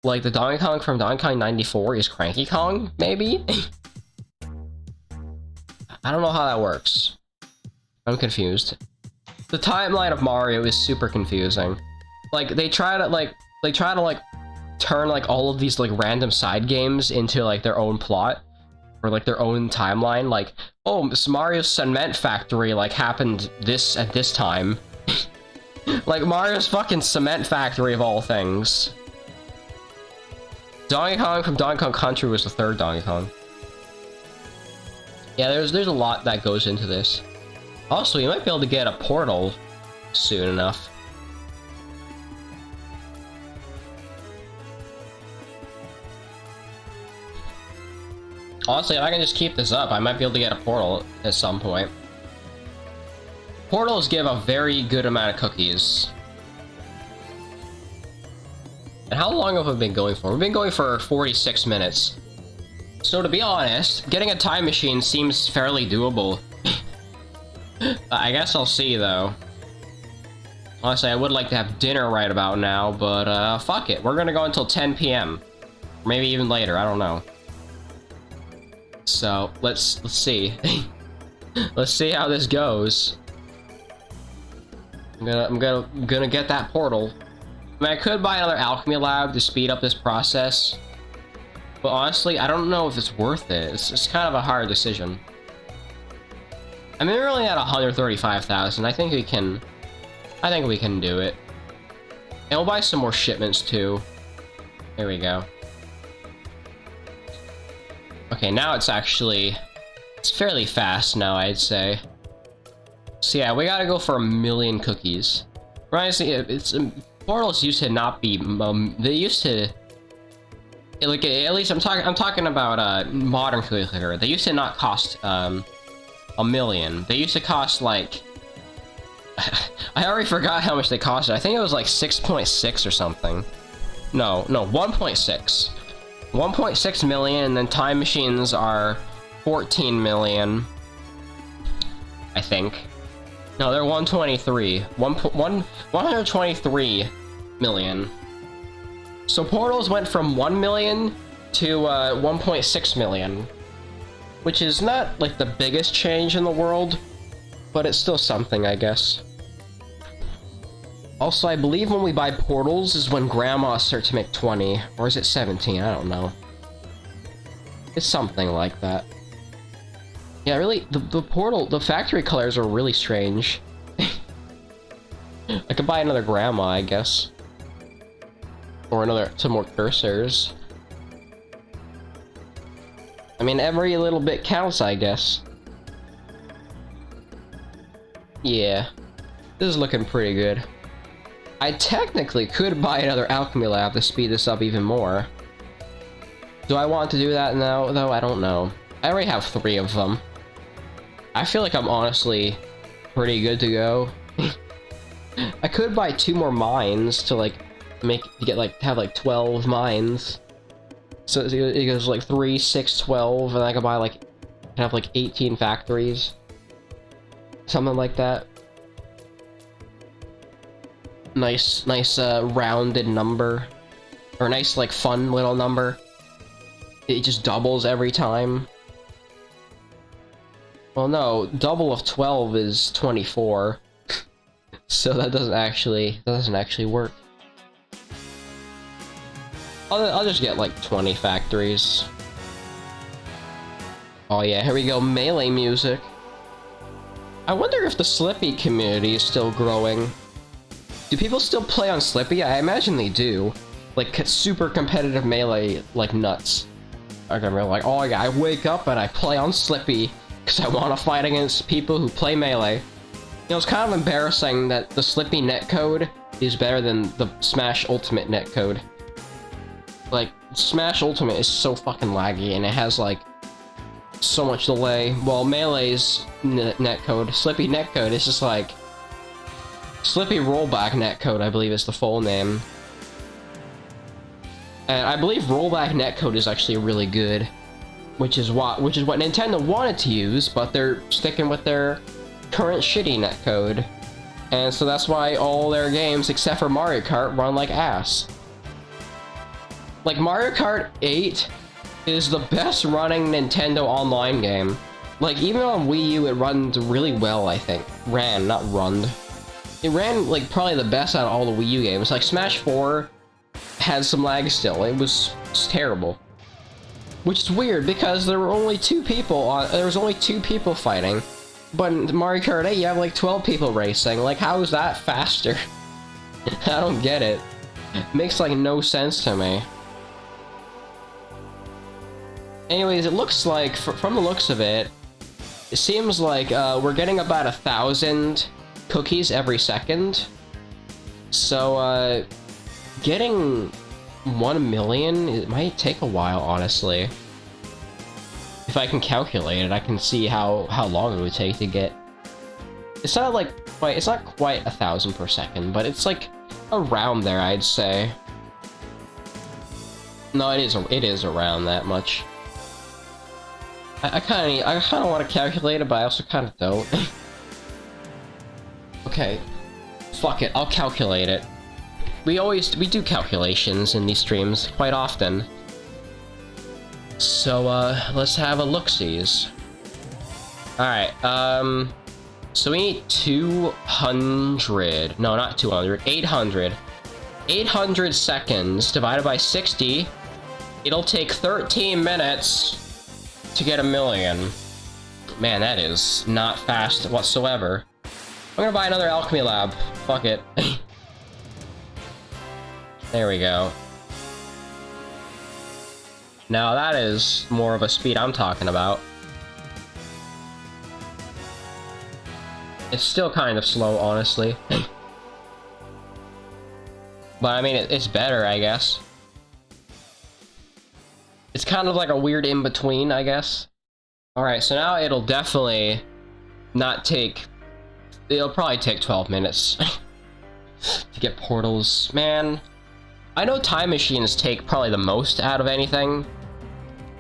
like the Donkey Kong from Donkey Kong 94 is Cranky Kong, maybe? I don't know how that works. I'm confused. The timeline of Mario is super confusing. Like, they try to turn like all of these like random side games into like their own plot or like their own timeline. Like, oh, Mario's cement factory like happened this at this time. Like Mario's fucking cement factory of all things. Donkey Kong from Donkey Kong Country was the third Donkey Kong. Yeah, there's a lot that goes into this. Also, you might be able to get a portal soon enough. Honestly, if I can just keep this up, I might be able to get a portal at some point. Portals give a very good amount of cookies. And how long have we been going for? We've been going for 46 minutes. So to be honest, getting a time machine seems fairly doable. I guess I'll see, though. Honestly, I would like to have dinner right about now, but fuck it. We're gonna go until 10 PM. Maybe even later, I don't know. So, let's see. Let's see how this goes. I'm gonna get that portal. I mean, I could buy another Alchemy Lab to speed up this process. But honestly, I don't know if it's worth it. It's kind of a hard decision. I mean, we're only at 135,000. I think we can do it. And we'll buy some more shipments too. Here we go. Okay, now it's fairly fast now, I'd say. So yeah, we gotta go for 1,000,000 cookies. Right? Portals used to not be. They used to. Like, at least I'm talking about modern Cookie Clicker. They used to not cost 1,000,000. They used to cost like I already forgot how much they costed. I think it was like 6.6 or something. No, 1.6. 1.6 million, and then time machines are 14 million. I think. No, they're 123. 123 million. So portals went from 1 million to 1.6 million, which is not like the biggest change in the world, but it's still something, I guess. Also, I believe when we buy portals is when grandmas start to make 20, or is it 17? I don't know. It's something like that. Yeah, really, the factory colors are really strange. I could buy another grandma, I guess. Or some more cursors. I mean, every little bit counts, I guess. Yeah. This is looking pretty good. I technically could buy another Alchemy Lab to speed this up even more. Do I want to do that now, though? I don't know. I already have 3 of them. I feel like I'm honestly pretty good to go. I could buy 2 more mines to have 12 mines. So it goes like 3, 6, 12, and I could buy have 18 factories. Something like that. Nice rounded number. Or nice fun little number. It just doubles every time. Well, no, double of 12 is 24. So that doesn't actually work. I'll just get 20 factories. Oh yeah, here we go, melee music. I wonder if the Slippy community is still growing. Do people still play on Slippy? I imagine they do. Super competitive melee, nuts. Okay, I'm really oh yeah, I wake up and I play on Slippy because I want to fight against people who play melee. know, it's kind of embarrassing that the Slippy netcode is better than the Smash Ultimate netcode. Like, Smash Ultimate is so fucking laggy, and it has, like, so much delay, while Melee's netcode, Slippy netcode, is just like... Slippy rollback netcode, I believe is the full name. And I believe rollback netcode is actually really good. Which is what Nintendo wanted to use, but they're sticking with their current shitty netcode. And so that's why all their games, except for Mario Kart, run like ass. Like, Mario Kart 8 is the best running Nintendo Online game. Like, even on Wii U, it runs really well, I think. Ran, not runned. It ran, like, probably the best out of all the Wii U games. Like, Smash 4 had some lag still. It was terrible. Which is weird, because there were only two people fighting. But in Mario Kart 8, you have, like, 12 people racing. Like, how is that faster? I don't get it. It makes, like, no sense to me. Anyways, it looks like, from the looks of it, it seems like we're getting about 1,000 cookies every second. So, getting 1 million, it might take a while, honestly. If I can calculate it, I can see how long it would take to get... It's not like, it's not quite 1,000 per second, but it's like around there, I'd say. No, it is around that much. I kind of want to calculate it, but I also kind of don't. Okay, fuck it, I'll calculate it. We do calculations in these streams quite often. So, let's have a look-sees. Alright, so we need 200, no, not 200, 800. 800 seconds divided by 60, it'll take 13 minutes to get 1 million. Man, that is not fast whatsoever. I'm gonna buy another Alchemy Lab. Fuck it. There we go. Now that is more of a speed I'm talking about. It's still kind of slow, honestly. But I mean, it's better, I guess. It's kind of like a weird in-between, I guess. Alright, so now it'll definitely not take... It'll probably take 12 minutes to get portals. Man, I know time machines take probably the most out of anything.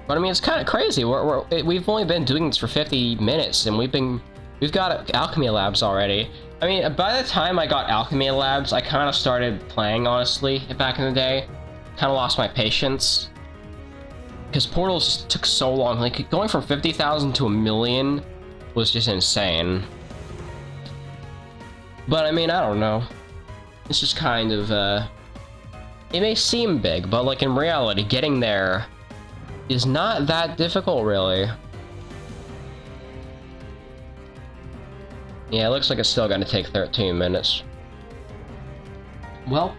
But I mean, it's kind of crazy. We've only been doing this for 50 minutes, and we've got Alchemy Labs already. I mean, by the time I got Alchemy Labs, I kind of started playing, honestly, back in the day. Kind of lost my patience. Because portals took so long. Like, going from 50,000 to 1 million was just insane. But I mean, I don't know. It's just kind of, it may seem big, but like in reality, getting there is not that difficult, really. Yeah, it looks like it's still gonna take 13 minutes. Well,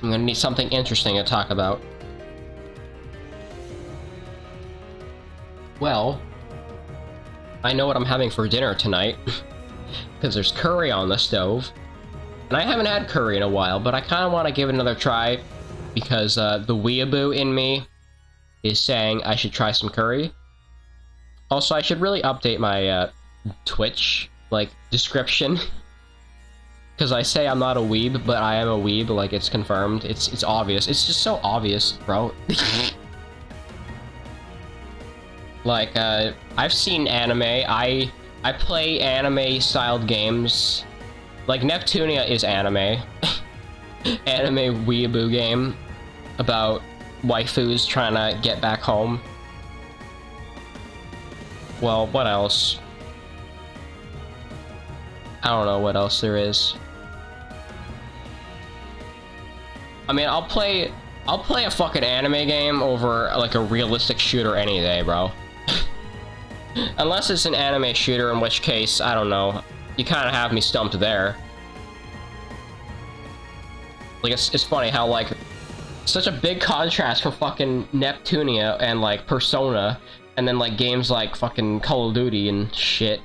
I'm gonna need something interesting to talk about. Well, I know what I'm having for dinner tonight, because there's curry on the stove. And I haven't had curry in a while, but I kind of want to give it another try, because the weeaboo in me is saying I should try some curry. Also, I should really update my Twitch, like, description. Because I say I'm not a weeb, but I am a weeb, like, it's confirmed. It's obvious. It's just so obvious, bro. Like, I've seen anime. I play anime-styled games. Like, Neptunia is anime. Anime weeaboo game about waifus trying to get back home. Well, what else? I don't know what else there is. I mean, I'll play a fucking anime game over, like, a realistic shooter any day, bro. Unless it's an anime shooter, in which case, I don't know. You kind of have me stumped there. Like, it's funny how, like, such a big contrast from fucking Neptunia and, like, Persona, and then, like, games like fucking Call of Duty and shit.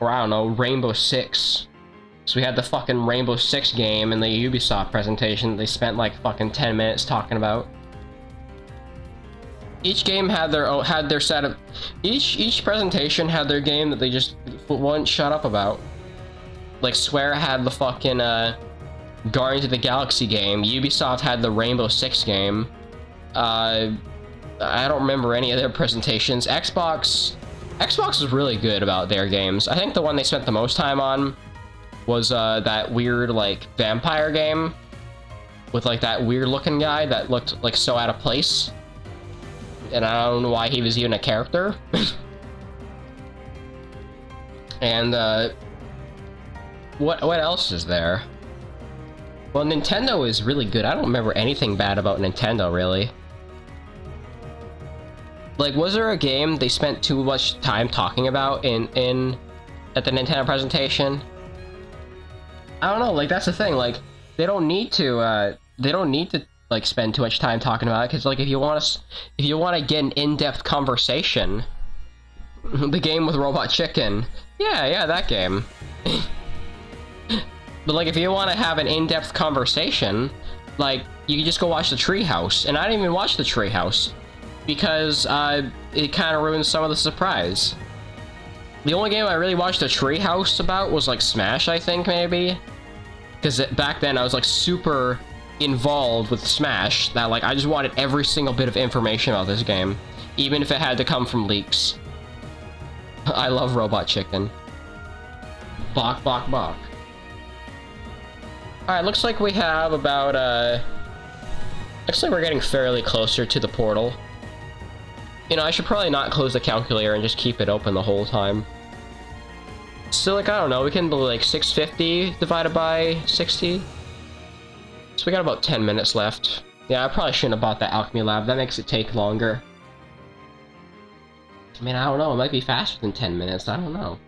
Or I don't know, Rainbow Six. So we had the fucking Rainbow Six game in the Ubisoft presentation that they spent like fucking 10 minutes talking about. Each game had their set of... Each presentation had their game that they just wouldn't shut up about. Like, Square had the fucking, Guardians of the Galaxy game. Ubisoft had the Rainbow Six game. I don't remember any of their presentations. Xbox is really good about their games. I think the one they spent the most time on was, that weird, like, vampire game. With, like, that weird-looking guy that looked, like, so out of place. And I don't know why he was even a character. And, what else is there? Well, Nintendo is really good. I don't remember anything bad about Nintendo, really. Like, was there a game they spent too much time talking about at the Nintendo presentation? I don't know, like, that's the thing, like, they don't need to, like, spend too much time talking about it, because, like, if you want to get an in-depth conversation, the game with Robot Chicken, yeah, that game. But, like, if you want to have an in-depth conversation, like, you can just go watch the Treehouse, and I didn't even watch the Treehouse, because, it kind of ruins some of the surprise. The only game I really watched the Treehouse about was, like, Smash, I think, maybe? Because back then, I was, like, super involved with Smash, that, like, I just wanted every single bit of information about this game, even if it had to come from leaks. I love Robot Chicken. Bok, bok, bok. Alright, looks like we have about, looks like we're getting fairly closer to the portal. You know, I should probably not close the calculator and just keep it open the whole time. So, like, I don't know, we can do, like, 650 divided by 60? So we got about 10 minutes left. Yeah, I probably shouldn't have bought that Alchemy Lab, that makes it take longer. I mean, I don't know, it might be faster than 10 minutes, I don't know.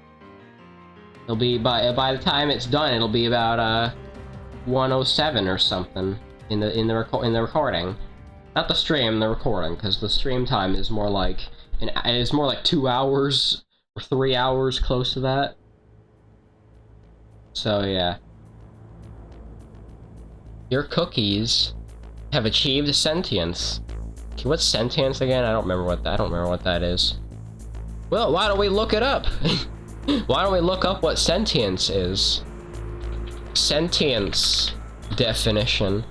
It'll be, by the time it's done, it'll be about, 107 or something in the recording, not the stream, the recording, because the stream time is more like 2 hours or 3 hours, close to that. So yeah, your cookies have achieved sentience. Okay, what's sentience again? I don't remember what that is. Well, why don't we look it up? Why don't we look up what sentience is? Sentience definition.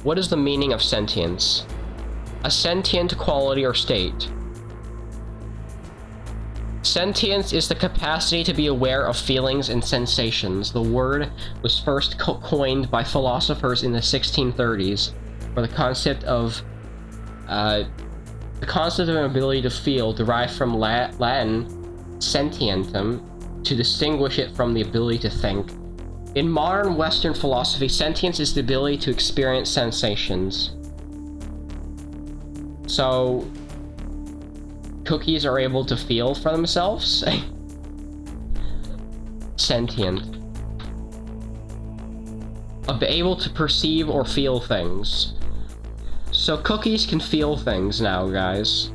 What is the meaning of sentience? A sentient quality or state. Sentience is the capacity to be aware of feelings and sensations. The word was first coined by philosophers in the 1630s for the concept of an ability to feel, derived from Latin sentientum, to distinguish it from the ability to think. In modern Western philosophy, sentience is the ability to experience sensations. So, cookies are able to feel for themselves? Sentient. Able to perceive or feel things. So cookies can feel things now, guys.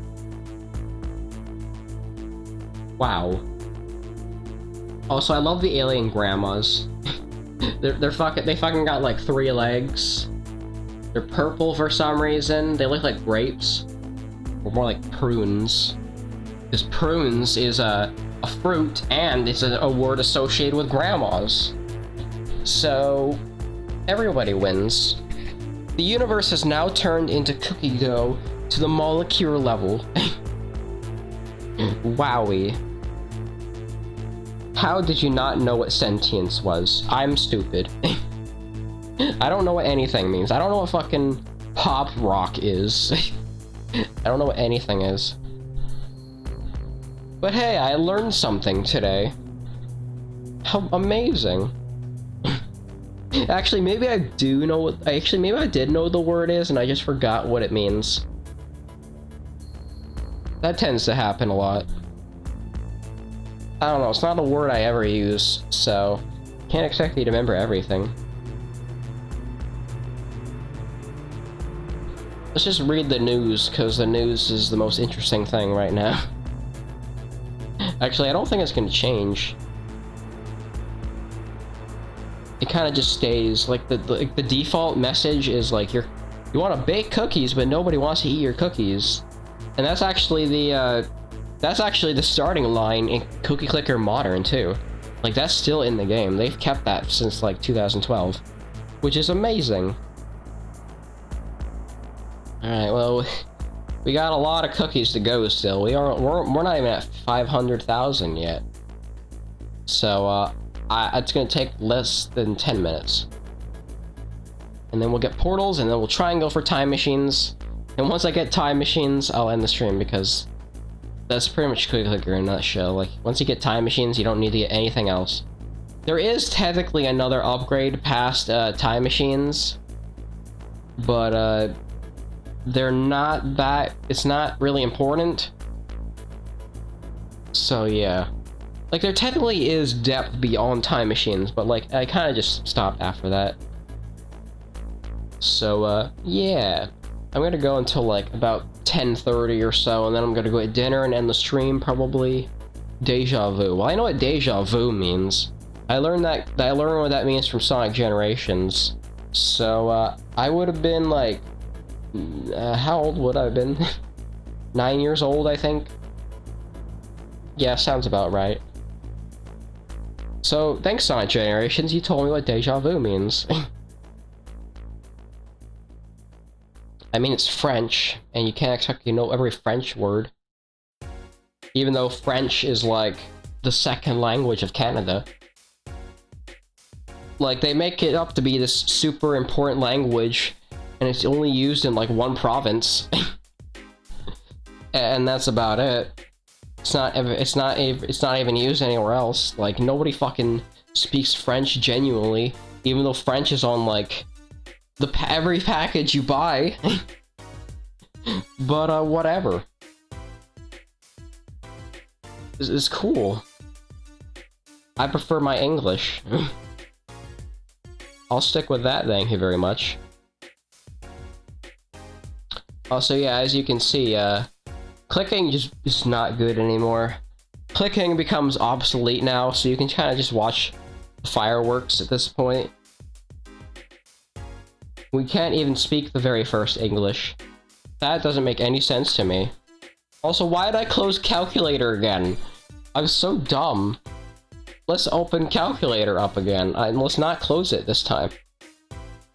Wow. Also, I love the alien grandmas. They fucking got like 3 legs. They're purple for some reason. They look like grapes. Or more like prunes. Because prunes is a fruit, and it's a word associated with grandmas. So, everybody wins. The universe has now turned into cookie dough to the molecular level. Wowie. How did you not know what sentience was? I'm stupid. I don't know what anything means. I don't know what fucking pop rock is. I don't know what anything is. But hey, I learned something today. How amazing. Actually, maybe I do know what... maybe I did know what the word is, and I just forgot what it means. That tends to happen a lot. I don't know, it's not a word I ever use, so... can't expect me to remember everything. Let's just read the news, because the news is the most interesting thing right now. Actually, I don't think it's gonna change. It kind of just stays like the default message is like you want to bake cookies, but nobody wants to eat your cookies, and that's actually the starting line in Cookie Clicker Modern too. Like that's still in the game. They've kept that since like 2012, which is amazing. All right, well, we got a lot of cookies to go still. We're not even at 500,000 yet. So it's gonna take less than 10 minutes. And then we'll get portals, and then we'll try and go for time machines. And once I get time machines, I'll end the stream, because that's pretty much Cookie Clicker in a nutshell. Like, once you get time machines, you don't need to get anything else. There is technically another upgrade past time machines, but they're not that, it's not really important. So yeah, like there technically is depth beyond time machines, but like I kind of just stopped after that. So yeah, I'm gonna go until like about 10:30 or so, and then I'm gonna go eat dinner and end the stream probably. Deja vu. Well, I know what deja vu means. I learned what that means from Sonic Generations. So I would have been like, how old would I have been? 9 years old, I think. Yeah, sounds about right. So thanks, Sonic Generations. You told me what deja vu means. I mean, it's French, and you can't expect you know every French word. Even though French is like the second language of Canada. Like, they make it up to be this super important language, and it's only used in like one province. And that's about it. It's not even used anywhere else. Like, nobody fucking speaks French genuinely, even though French is on like every package you buy. But whatever. It's cool. I prefer my English. I'll stick with that, thank you very much. Also, yeah, as you can see, clicking just is not good anymore. Clicking becomes obsolete now, so you can kind of just watch fireworks at this point. We can't even speak the very first English. That doesn't make any sense to me. Also, why did I close calculator again? I'm so dumb. Let's open calculator up again. Let's not close it this time.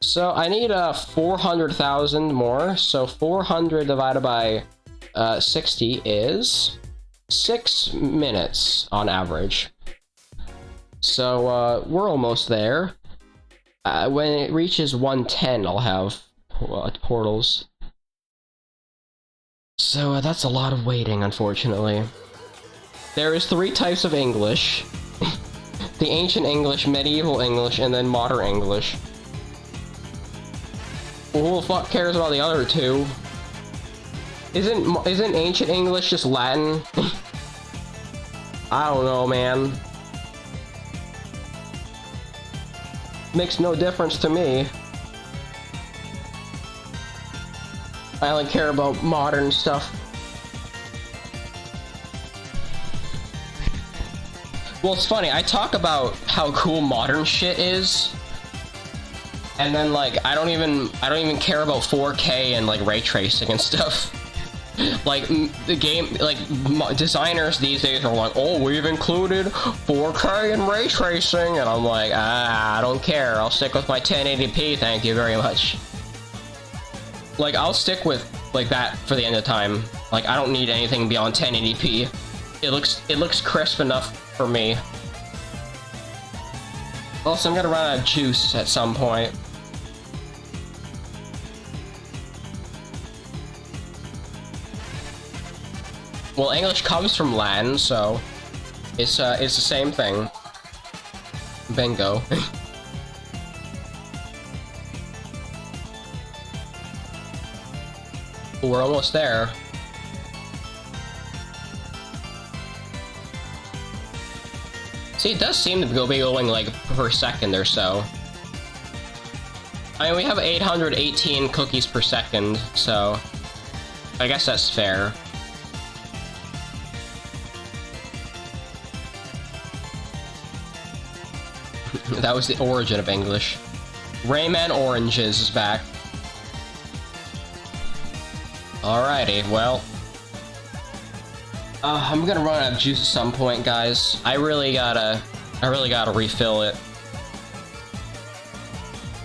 So I need 400,000 more. So 400 divided by 60 is 6 minutes on average. So we're almost there. When it reaches 110, I'll have portals. So that's a lot of waiting, unfortunately. There is 3 types of English. The Ancient English, Medieval English, and then Modern English. Who the fuck cares about the other 2? Isn't Ancient English just Latin? I don't know, man. Makes no difference to me. I only care about modern stuff. Well, it's funny, I talk about how cool modern shit is, and then like I don't even care about 4K and like ray tracing and stuff. Like the game, like designers these days are like, oh, we've included 4K and ray tracing, and I'm like, I don't care. I'll stick with my 1080p, thank you very much. Like, I'll stick with like that for the end of time. Like, I don't need anything beyond 1080p. It looks crisp enough for me. Also, I'm gonna run out of juice at some point. Well, English comes from Latin, so it's the same thing. Bingo. We're almost there. See, it does seem to be going like per second or so. I mean, we have 818 cookies per second, so I guess that's fair. That was the origin of English. Rayman Oranges is back. Alrighty, well. I'm gonna run out of juice at some point, guys. I really gotta refill it.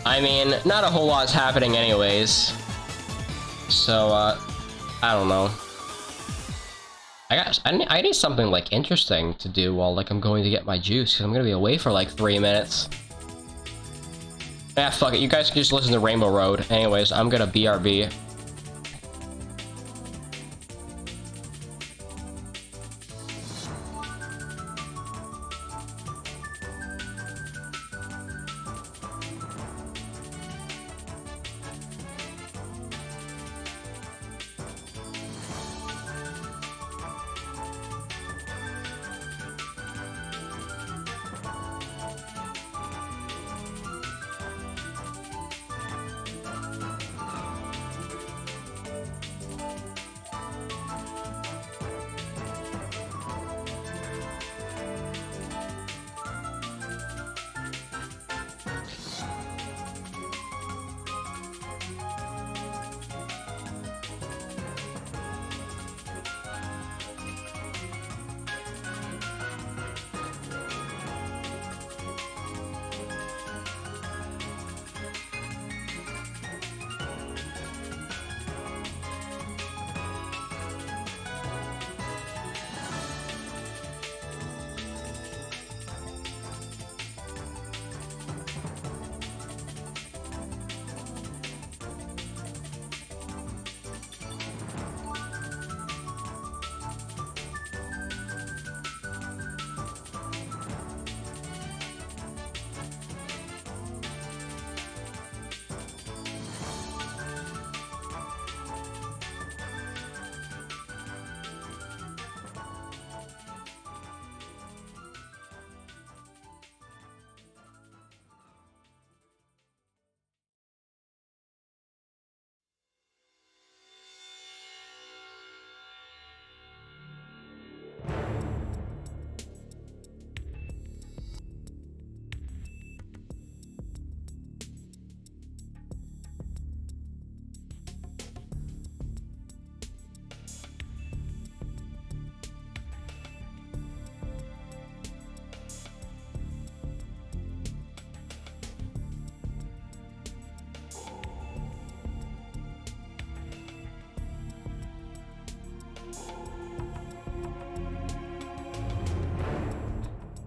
I mean, not a whole lot's happening anyways. So, I don't know. I need something, like, interesting to do while, like, I'm going to get my juice, because I'm gonna be away for, like, 3 minutes. Ah, fuck it, you guys can just listen to Rainbow Road. Anyways, I'm gonna BRB.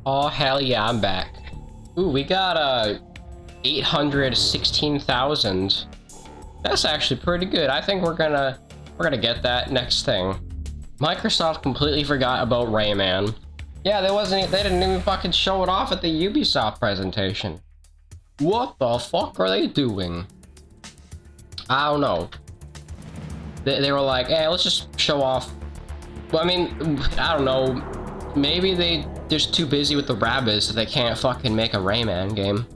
Oh, hell yeah, I'm back. Ooh, we got, 816,000. That's actually pretty good. I think we're gonna get that next thing. Microsoft completely forgot about Rayman. Yeah, they didn't even fucking show it off at the Ubisoft presentation. What the fuck are they doing? I don't know. They were like, hey, let's just show off. Well, I mean, I don't know. Maybe they're just too busy with the Rabbids that they can't fucking make a Rayman game.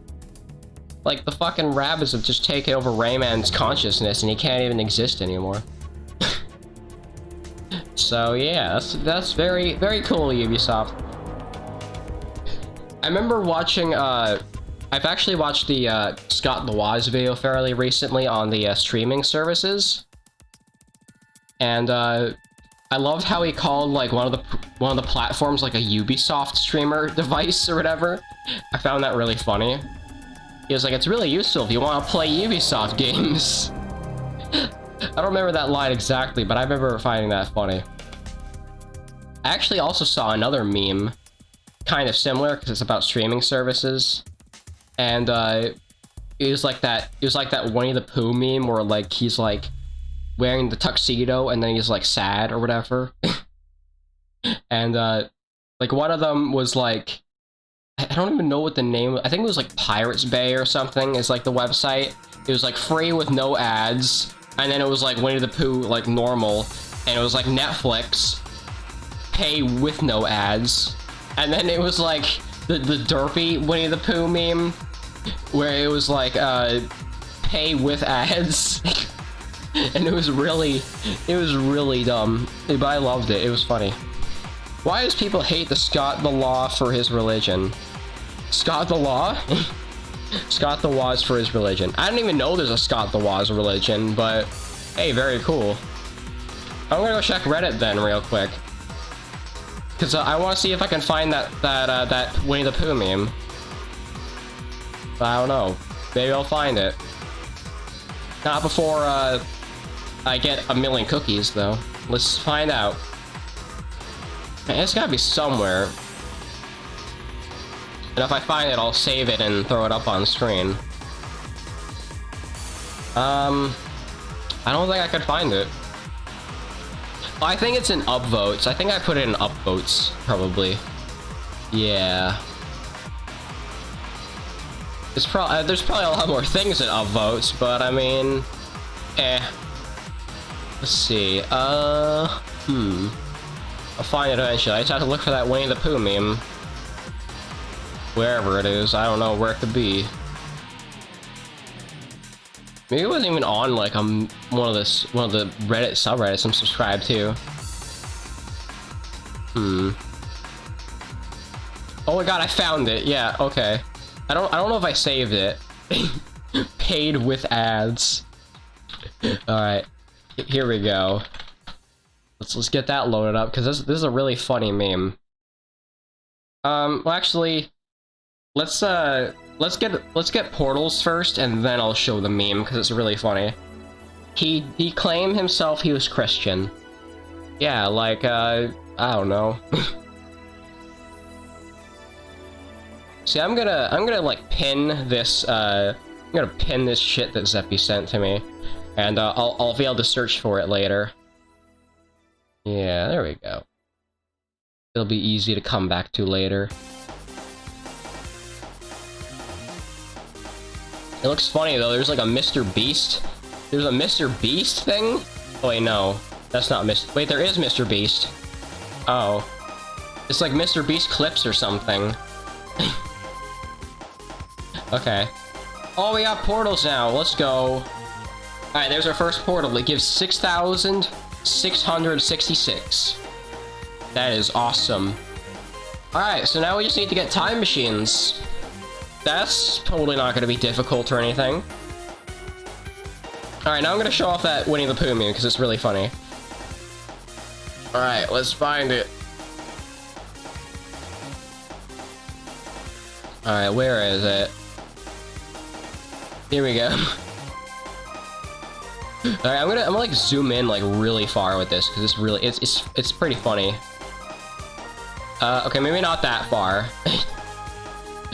Like, the fucking Rabbids have just taken over Rayman's consciousness and he can't even exist anymore. So yeah, that's very, very cool, Ubisoft. I remember watching, I've actually watched the Scott Lawaz video fairly recently on the streaming services. And I loved how he called like one of the platforms like a Ubisoft streamer device or whatever. I found that really funny. He was like, it's really useful if you want to play Ubisoft games. I don't remember that line exactly, but I remember finding that funny. I actually also saw another meme, kind of similar because it's about streaming services, and it was like that Winnie the Pooh meme where like he's like wearing the tuxedo and then he's like sad or whatever. And like one of them was like, I don't even know what the name, I think it was like Pirates Bay or something is like the website. It was like free with no ads, and then it was like Winnie the Pooh like normal, and it was like Netflix pay with no ads, and then it was like the derpy Winnie the Pooh meme where it was like pay with ads. And it was really dumb, but I loved it. It was funny. Why does people hate the Scott the Law for his religion? Scott the Law? Scott the Waz for his religion. I don't even know there's a Scott the Waz religion, but hey, very cool. I'm gonna go check Reddit then real quick. Cause I want to see if I can find that Winnie the Pooh meme. But I don't know. Maybe I'll find it. Not before I get a million cookies though. Let's find out. Man, it's gotta be somewhere. And if I find it, I'll save it and throw it up on screen. I don't think I could find it. I think it's in upvotes. I think I put it in upvotes, probably. Yeah. There's probably a lot more things in upvotes, but I mean, Let's see. I'll find it eventually. I just have to look for that Winnie the Pooh meme. Wherever it is, I don't know where it could be. Maybe it wasn't even on like one of the Reddit subreddits I'm subscribed to. Oh my god, I found it. Yeah, okay. I don't know if I saved it. Paid with ads. All right, here we go. Let's get that loaded up because this is a really funny meme. Well, actually, let's get portals first, and then I'll show the meme because it's really funny. He claimed himself he was Christian. Yeah, like I don't know. See, I'm gonna like pin this. I'm gonna pin this shit that Zeppy sent to me, and I'll be able to search for it later. Yeah, there we go. It'll be easy to come back to later. It looks funny though. There's like a Mr. Beast. There's a Mr. Beast thing. Oh wait, no, that's not Mr. Wait, there is Mr. Beast. Oh, it's like Mr. Beast clips or something. Okay. Oh, we got portals now. Let's go. Alright, there's our first portal. It gives 6,666. That is awesome. Alright, so now we just need to get time machines. That's totally not going to be difficult or anything. Alright, now I'm going to show off that Winnie the Pooh meme because it's really funny. Alright, let's find it. Alright, where is it? Here we go. Alright, I'm gonna like zoom in like really far with this because it's really it's pretty funny. Okay, maybe not that far.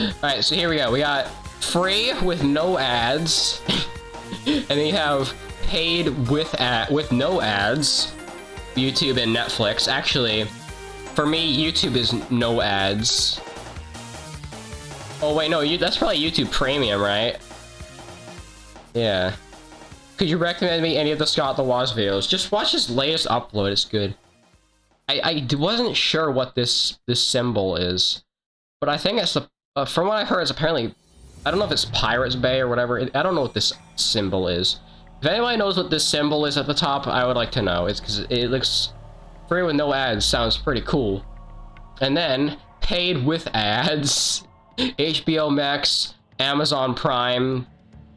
Alright, so here we go. We got free with no ads, and then you have paid with no ads. YouTube and Netflix. Actually, for me, YouTube is no ads. Oh wait, no, that's probably YouTube Premium, right? Yeah. Could you recommend me any of the Scott the Waz videos? Just watch his latest upload, it's good. I wasn't sure what this symbol is, but I think it's the from what I heard, it's apparently, I don't know if it's Pirates Bay or whatever. I don't know what this symbol is. If anybody knows what this symbol is at the top, I would like to know. It's because it looks free with no ads. Sounds pretty cool. And then paid with ads. HBO Max, Amazon Prime,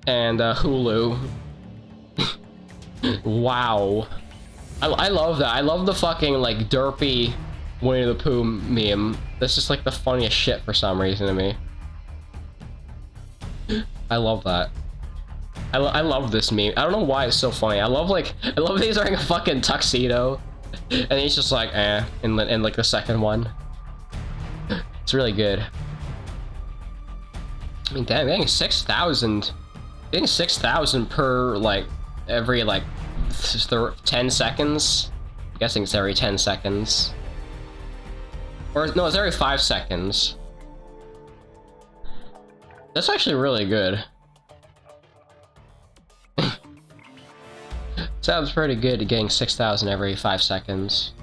and Hulu. Wow. I love that. I love the fucking like derpy Winnie the Pooh meme. That's just like the funniest shit for some reason to me. I love that. I love this meme. I don't know why it's so funny. I love that he's wearing a fucking tuxedo, and he's just like in like the second one. It's really good. I mean, damn, getting 6,000. Getting 6,000 per, like, every, like, 10 seconds? I'm guessing it's every 10 seconds. Or, no, it's every 5 seconds. That's actually really good. Sounds pretty good, getting 6,000 every 5 seconds.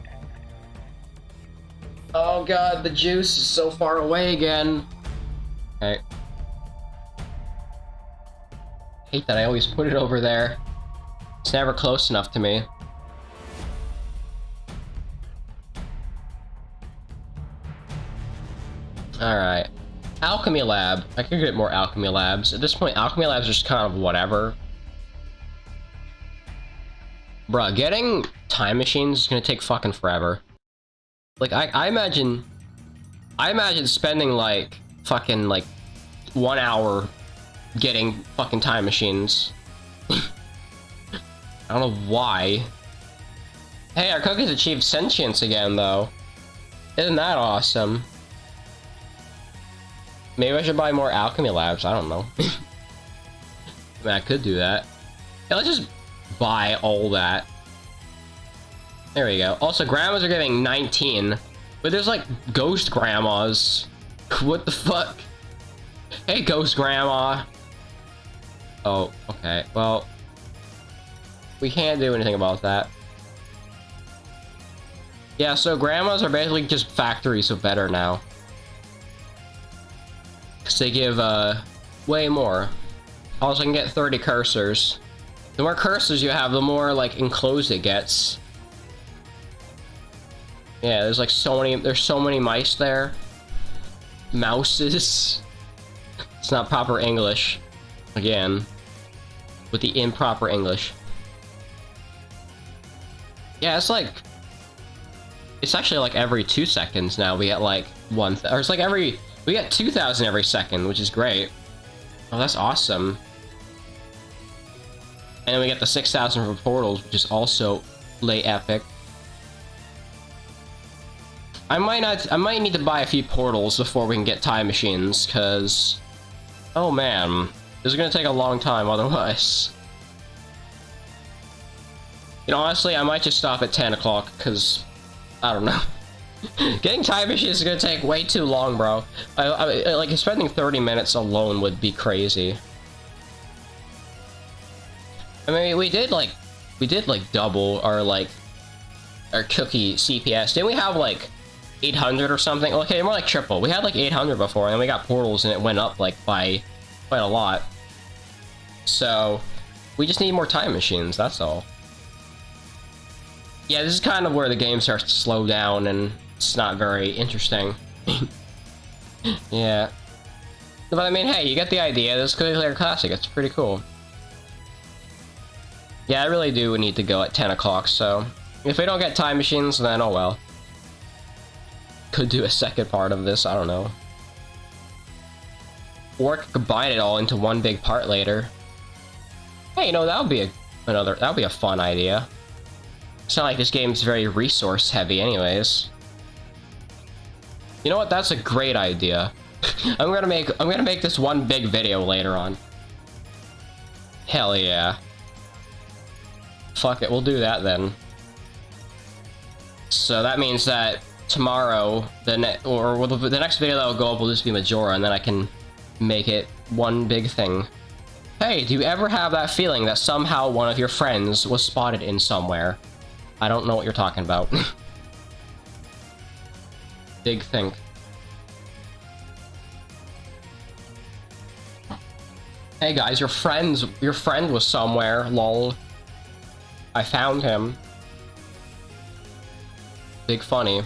Oh god, the juice is so far away again. Okay. Hate that I always put it over there. It's never close enough to me. Alright. Alchemy Lab. I could get more Alchemy Labs. At this point, Alchemy Labs are just kind of whatever. Bruh, getting time machines is gonna take fucking forever. Like, I imagine spending, like, fucking, like, 1 hour getting fucking time machines. I don't know why. Hey, our cookies achieved sentience again, though. Isn't that awesome? Maybe I should buy more Alchemy Labs, I don't know. I mean, I could do that. Yeah, let's just buy all that. There we go. Also, grandmas are giving 19. But there's, like, ghost grandmas. What the fuck? Hey, ghost grandma. Oh, okay. Well, we can't do anything about that. Yeah, so grandmas are basically just factories of better now. Because they give, way more. Also, I can get 30 cursors. The more cursors you have, the more, like, enclosed it gets. Yeah, there's, like, there's so many mice there. Mouses. It's not proper English. Again. With the improper English. Yeah, it's like... It's actually like every 2 seconds now we get like or it's like we get 2,000 every second, which is great. Oh, that's awesome. And then we get the 6,000 for portals, which is also epic. I might need to buy a few portals before we can get time machines, cause oh man, this is gonna take a long time otherwise. You know, honestly, I might just stop at 10 o'clock, cause I don't know. Getting time machines is gonna take way too long, bro. Like, spending 30 minutes alone would be crazy. I mean, we did like double our cookie CPS. Didn't we have like 800 or something? Okay, more like triple. We had like 800 before, and then we got portals, and it went up like by quite a lot. So we just need more time machines. That's all. Yeah, this is kind of where the game starts to slow down, and it's not very interesting. Yeah. But I mean, hey, you get the idea. This Cookie Clicker Classic, it's pretty cool. Yeah, I really do need to go at 10 o'clock, so... If we don't get time machines, then oh well. Could do a second part of this, I don't know. Or combine it all into one big part later. Hey, you know, that would be a fun idea. It's not like this game's very resource heavy anyways. You know what? That's a great idea. I'm gonna make this one big video later on. Hell yeah. Fuck it, we'll do that then. So that means that tomorrow, the next video that will go up will just be Majora, and then I can make it one big thing. Hey, do you ever have that feeling that somehow one of your friends was spotted in somewhere? I don't know what you're talking about. Big think. Hey guys, your friend was somewhere, lol. I found him. Big funny.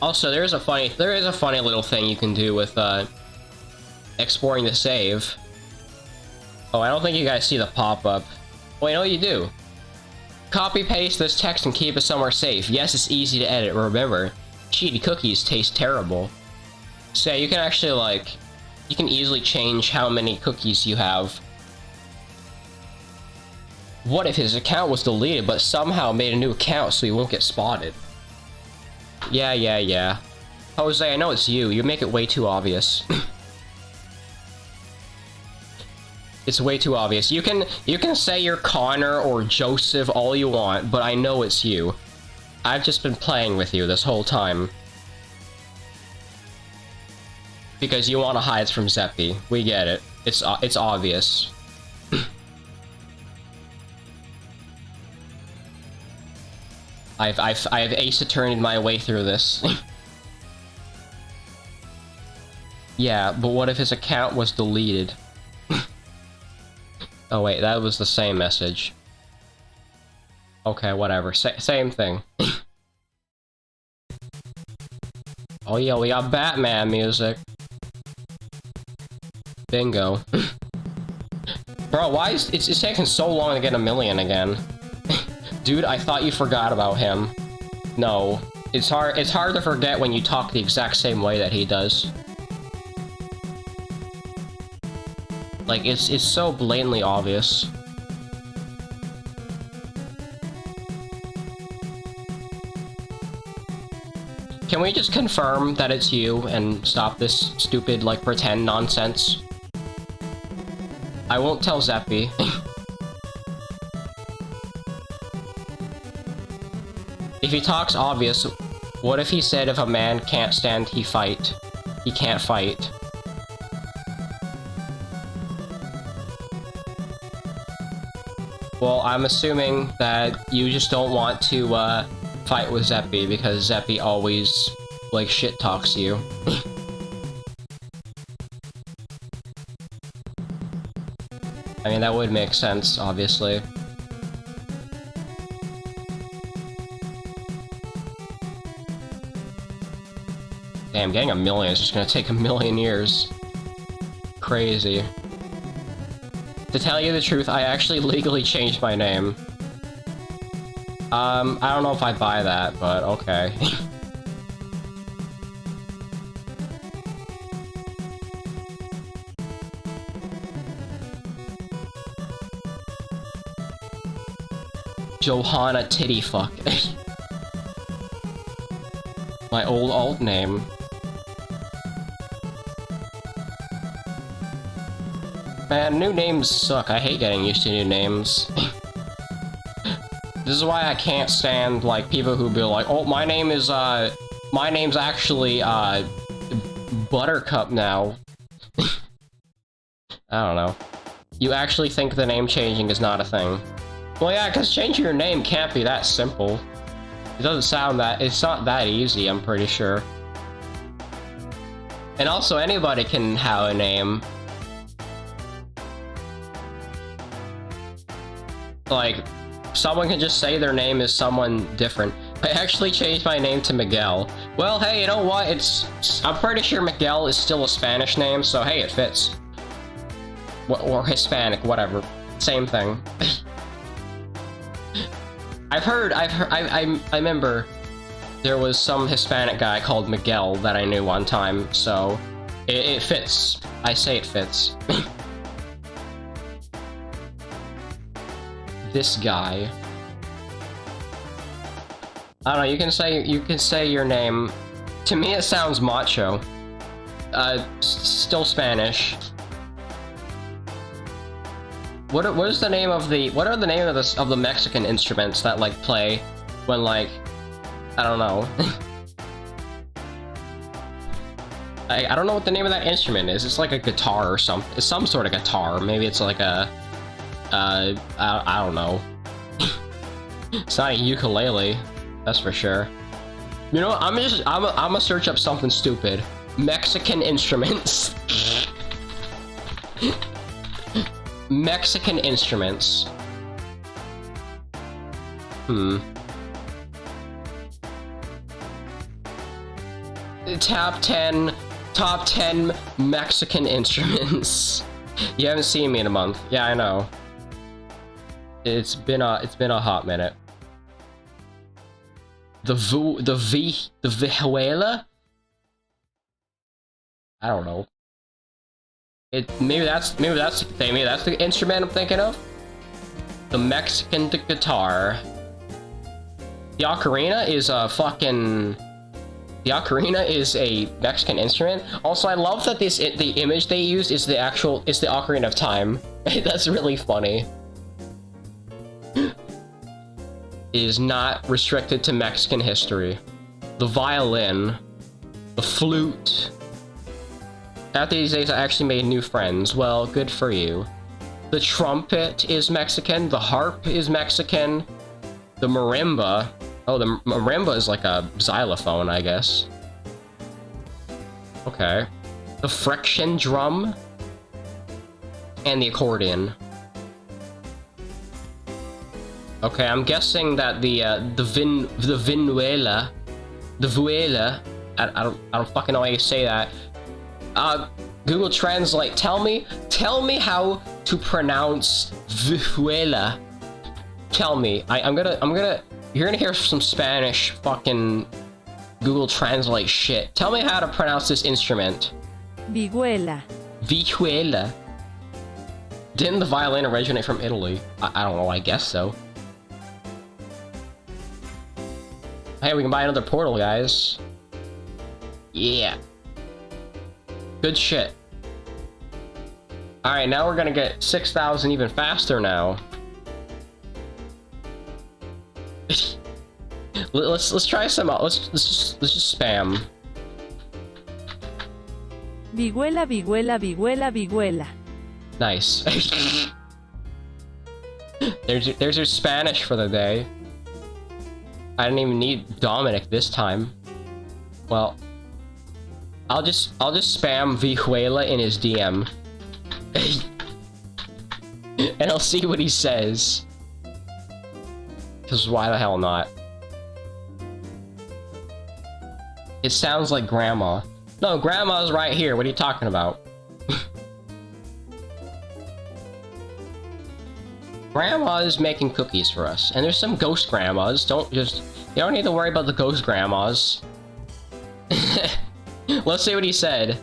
Also, there is a funny little thing you can do with exporting the save. Oh, I don't think you guys see the pop-up. Well, you know what you do? Copy paste this text and keep it somewhere safe. Yes, it's easy to edit. Remember, cheaty cookies taste terrible. So yeah, you can actually you can easily change how many cookies you have. What if his account was deleted but somehow made a new account so he won't get spotted? Yeah. Jose, I know it's you. You make it way too obvious. It's way too obvious. You can say you're Connor or Joseph all you want, but I know it's you. I've just been playing with you this whole time. Because you want to hide from Zeppi. We get it. It's obvious. I've ace attorneyed my way through this. Yeah, but what if his account was deleted? Oh wait, that was the same message. Okay, whatever. Same thing. Oh yeah, we got Batman music. Bingo. Bro, why is it's taking so long to get 1,000,000 again? Dude, I thought you forgot about him. No. It's hard to forget when you talk the exact same way that he does. Like, it's so blatantly obvious. Can we just confirm that it's you and stop this stupid, like, pretend nonsense? I won't tell Zeppy. If he talks obvious, what if he said if a man can't stand, he fight? He can't fight. Well, I'm assuming that you just don't want to, fight with Zeppy, because Zeppy always, like, shit talks you. I mean, that would make sense, obviously. Damn, getting 1,000,000 is just gonna take 1,000,000 years. Crazy. To tell you the truth, I actually legally changed my name. I don't know if I buy that, but okay. Johanna Tittyfuck. My old alt name. Man, new names suck. I hate getting used to new names. This is why I can't stand, like, people who be like, oh, my name's actually, Buttercup now. I don't know. You actually think the name changing is not a thing? Well, yeah, because changing your name can't be that simple. It doesn't sound that... It's not that easy, I'm pretty sure. And also, anybody can have a name. Like, someone can just say their name is someone different. I actually changed my name to Miguel. Well, hey, you know what? I'm pretty sure Miguel is still a Spanish name, so hey, it fits. Or Hispanic, whatever. Same thing. I remember there was some Hispanic guy called Miguel that I knew one time, so it fits. I say it fits. This guy. I don't know, you can say your name. To me it sounds macho. Still Spanish. What are the name of the Mexican instruments that, like, play when, like, I don't know. I don't know what the name of that instrument is. It's like a guitar or something. It's some sort of guitar. Maybe it's like a I don't know. It's not a ukulele, that's for sure. You know, I'm gonna search up something stupid. Mexican instruments. Mexican instruments. Top 10 Mexican instruments. You haven't seen me in a month. Yeah, I know. It's been a hot minute. The vihuela? I don't know. Maybe that's the instrument I'm thinking of. The Mexican guitar. The ocarina is a fucking... The ocarina is a Mexican instrument. Also, I love that the image they used is the Ocarina of Time. That's really funny. It is not restricted to Mexican history. The violin, the flute. After these days, I actually made new friends. Well, good for you. The trumpet is Mexican. The harp is Mexican. The marimba. Oh, the marimba is like a xylophone, I guess. Okay. The friction drum. And the accordion. Okay, I'm guessing that the vihuela I don't fucking know how you say that. Google Translate, tell me how to pronounce Vihuela. Tell me. I'm gonna, you're gonna hear some Spanish fucking Google Translate shit. Tell me how to pronounce this instrument. Vihuela. Vihuela. Didn't the violin originate from Italy? I don't know, I guess so. Hey, we can buy another portal, guys. Yeah. Good shit. Alright, now we're gonna get 6,000 even faster now. let's try some out. Let's just spam. Vihuela, vihuela, vihuela, vihuela. Nice. there's your Spanish for the day. I didn't even need Dominic this time. Well, I'll just spam Vihuela in his DM. And I'll see what he says. Cause why the hell not? It sounds like grandma. No, grandma's right here. What are you talking about? Grandma is making cookies for us, and there's some ghost grandmas. You don't need to worry about the ghost grandmas. Let's see what he said.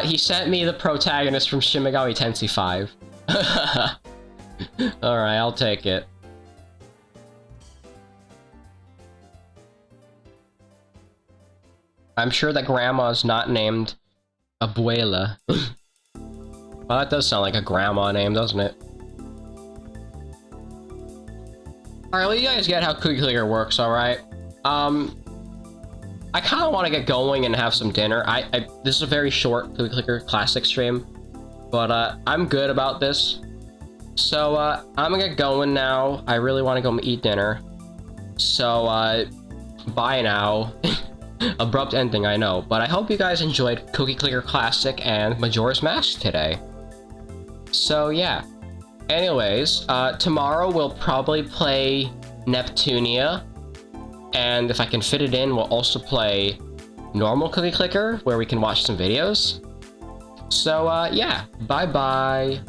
He sent me the protagonist from Shin Megami Tensei 5. Alright, I'll take it. I'm sure that grandma's not named Abuela. Well, that does sound like a grandma name, doesn't it? Alright, well, you guys get how Cookie Clicker works, alright? I kind of want to get going and have some dinner. This is a very short Cookie Clicker classic stream, but I'm good about this. So I'm gonna get going now. I really want to go eat dinner. So bye now. Abrupt ending, I know, but I hope you guys enjoyed Cookie Clicker Classic and Majora's Mask today. So yeah. Anyways, tomorrow we'll probably play Neptunia, and if I can fit it in, we'll also play normal Cookie Clicker, where we can watch some videos. So, yeah, bye-bye.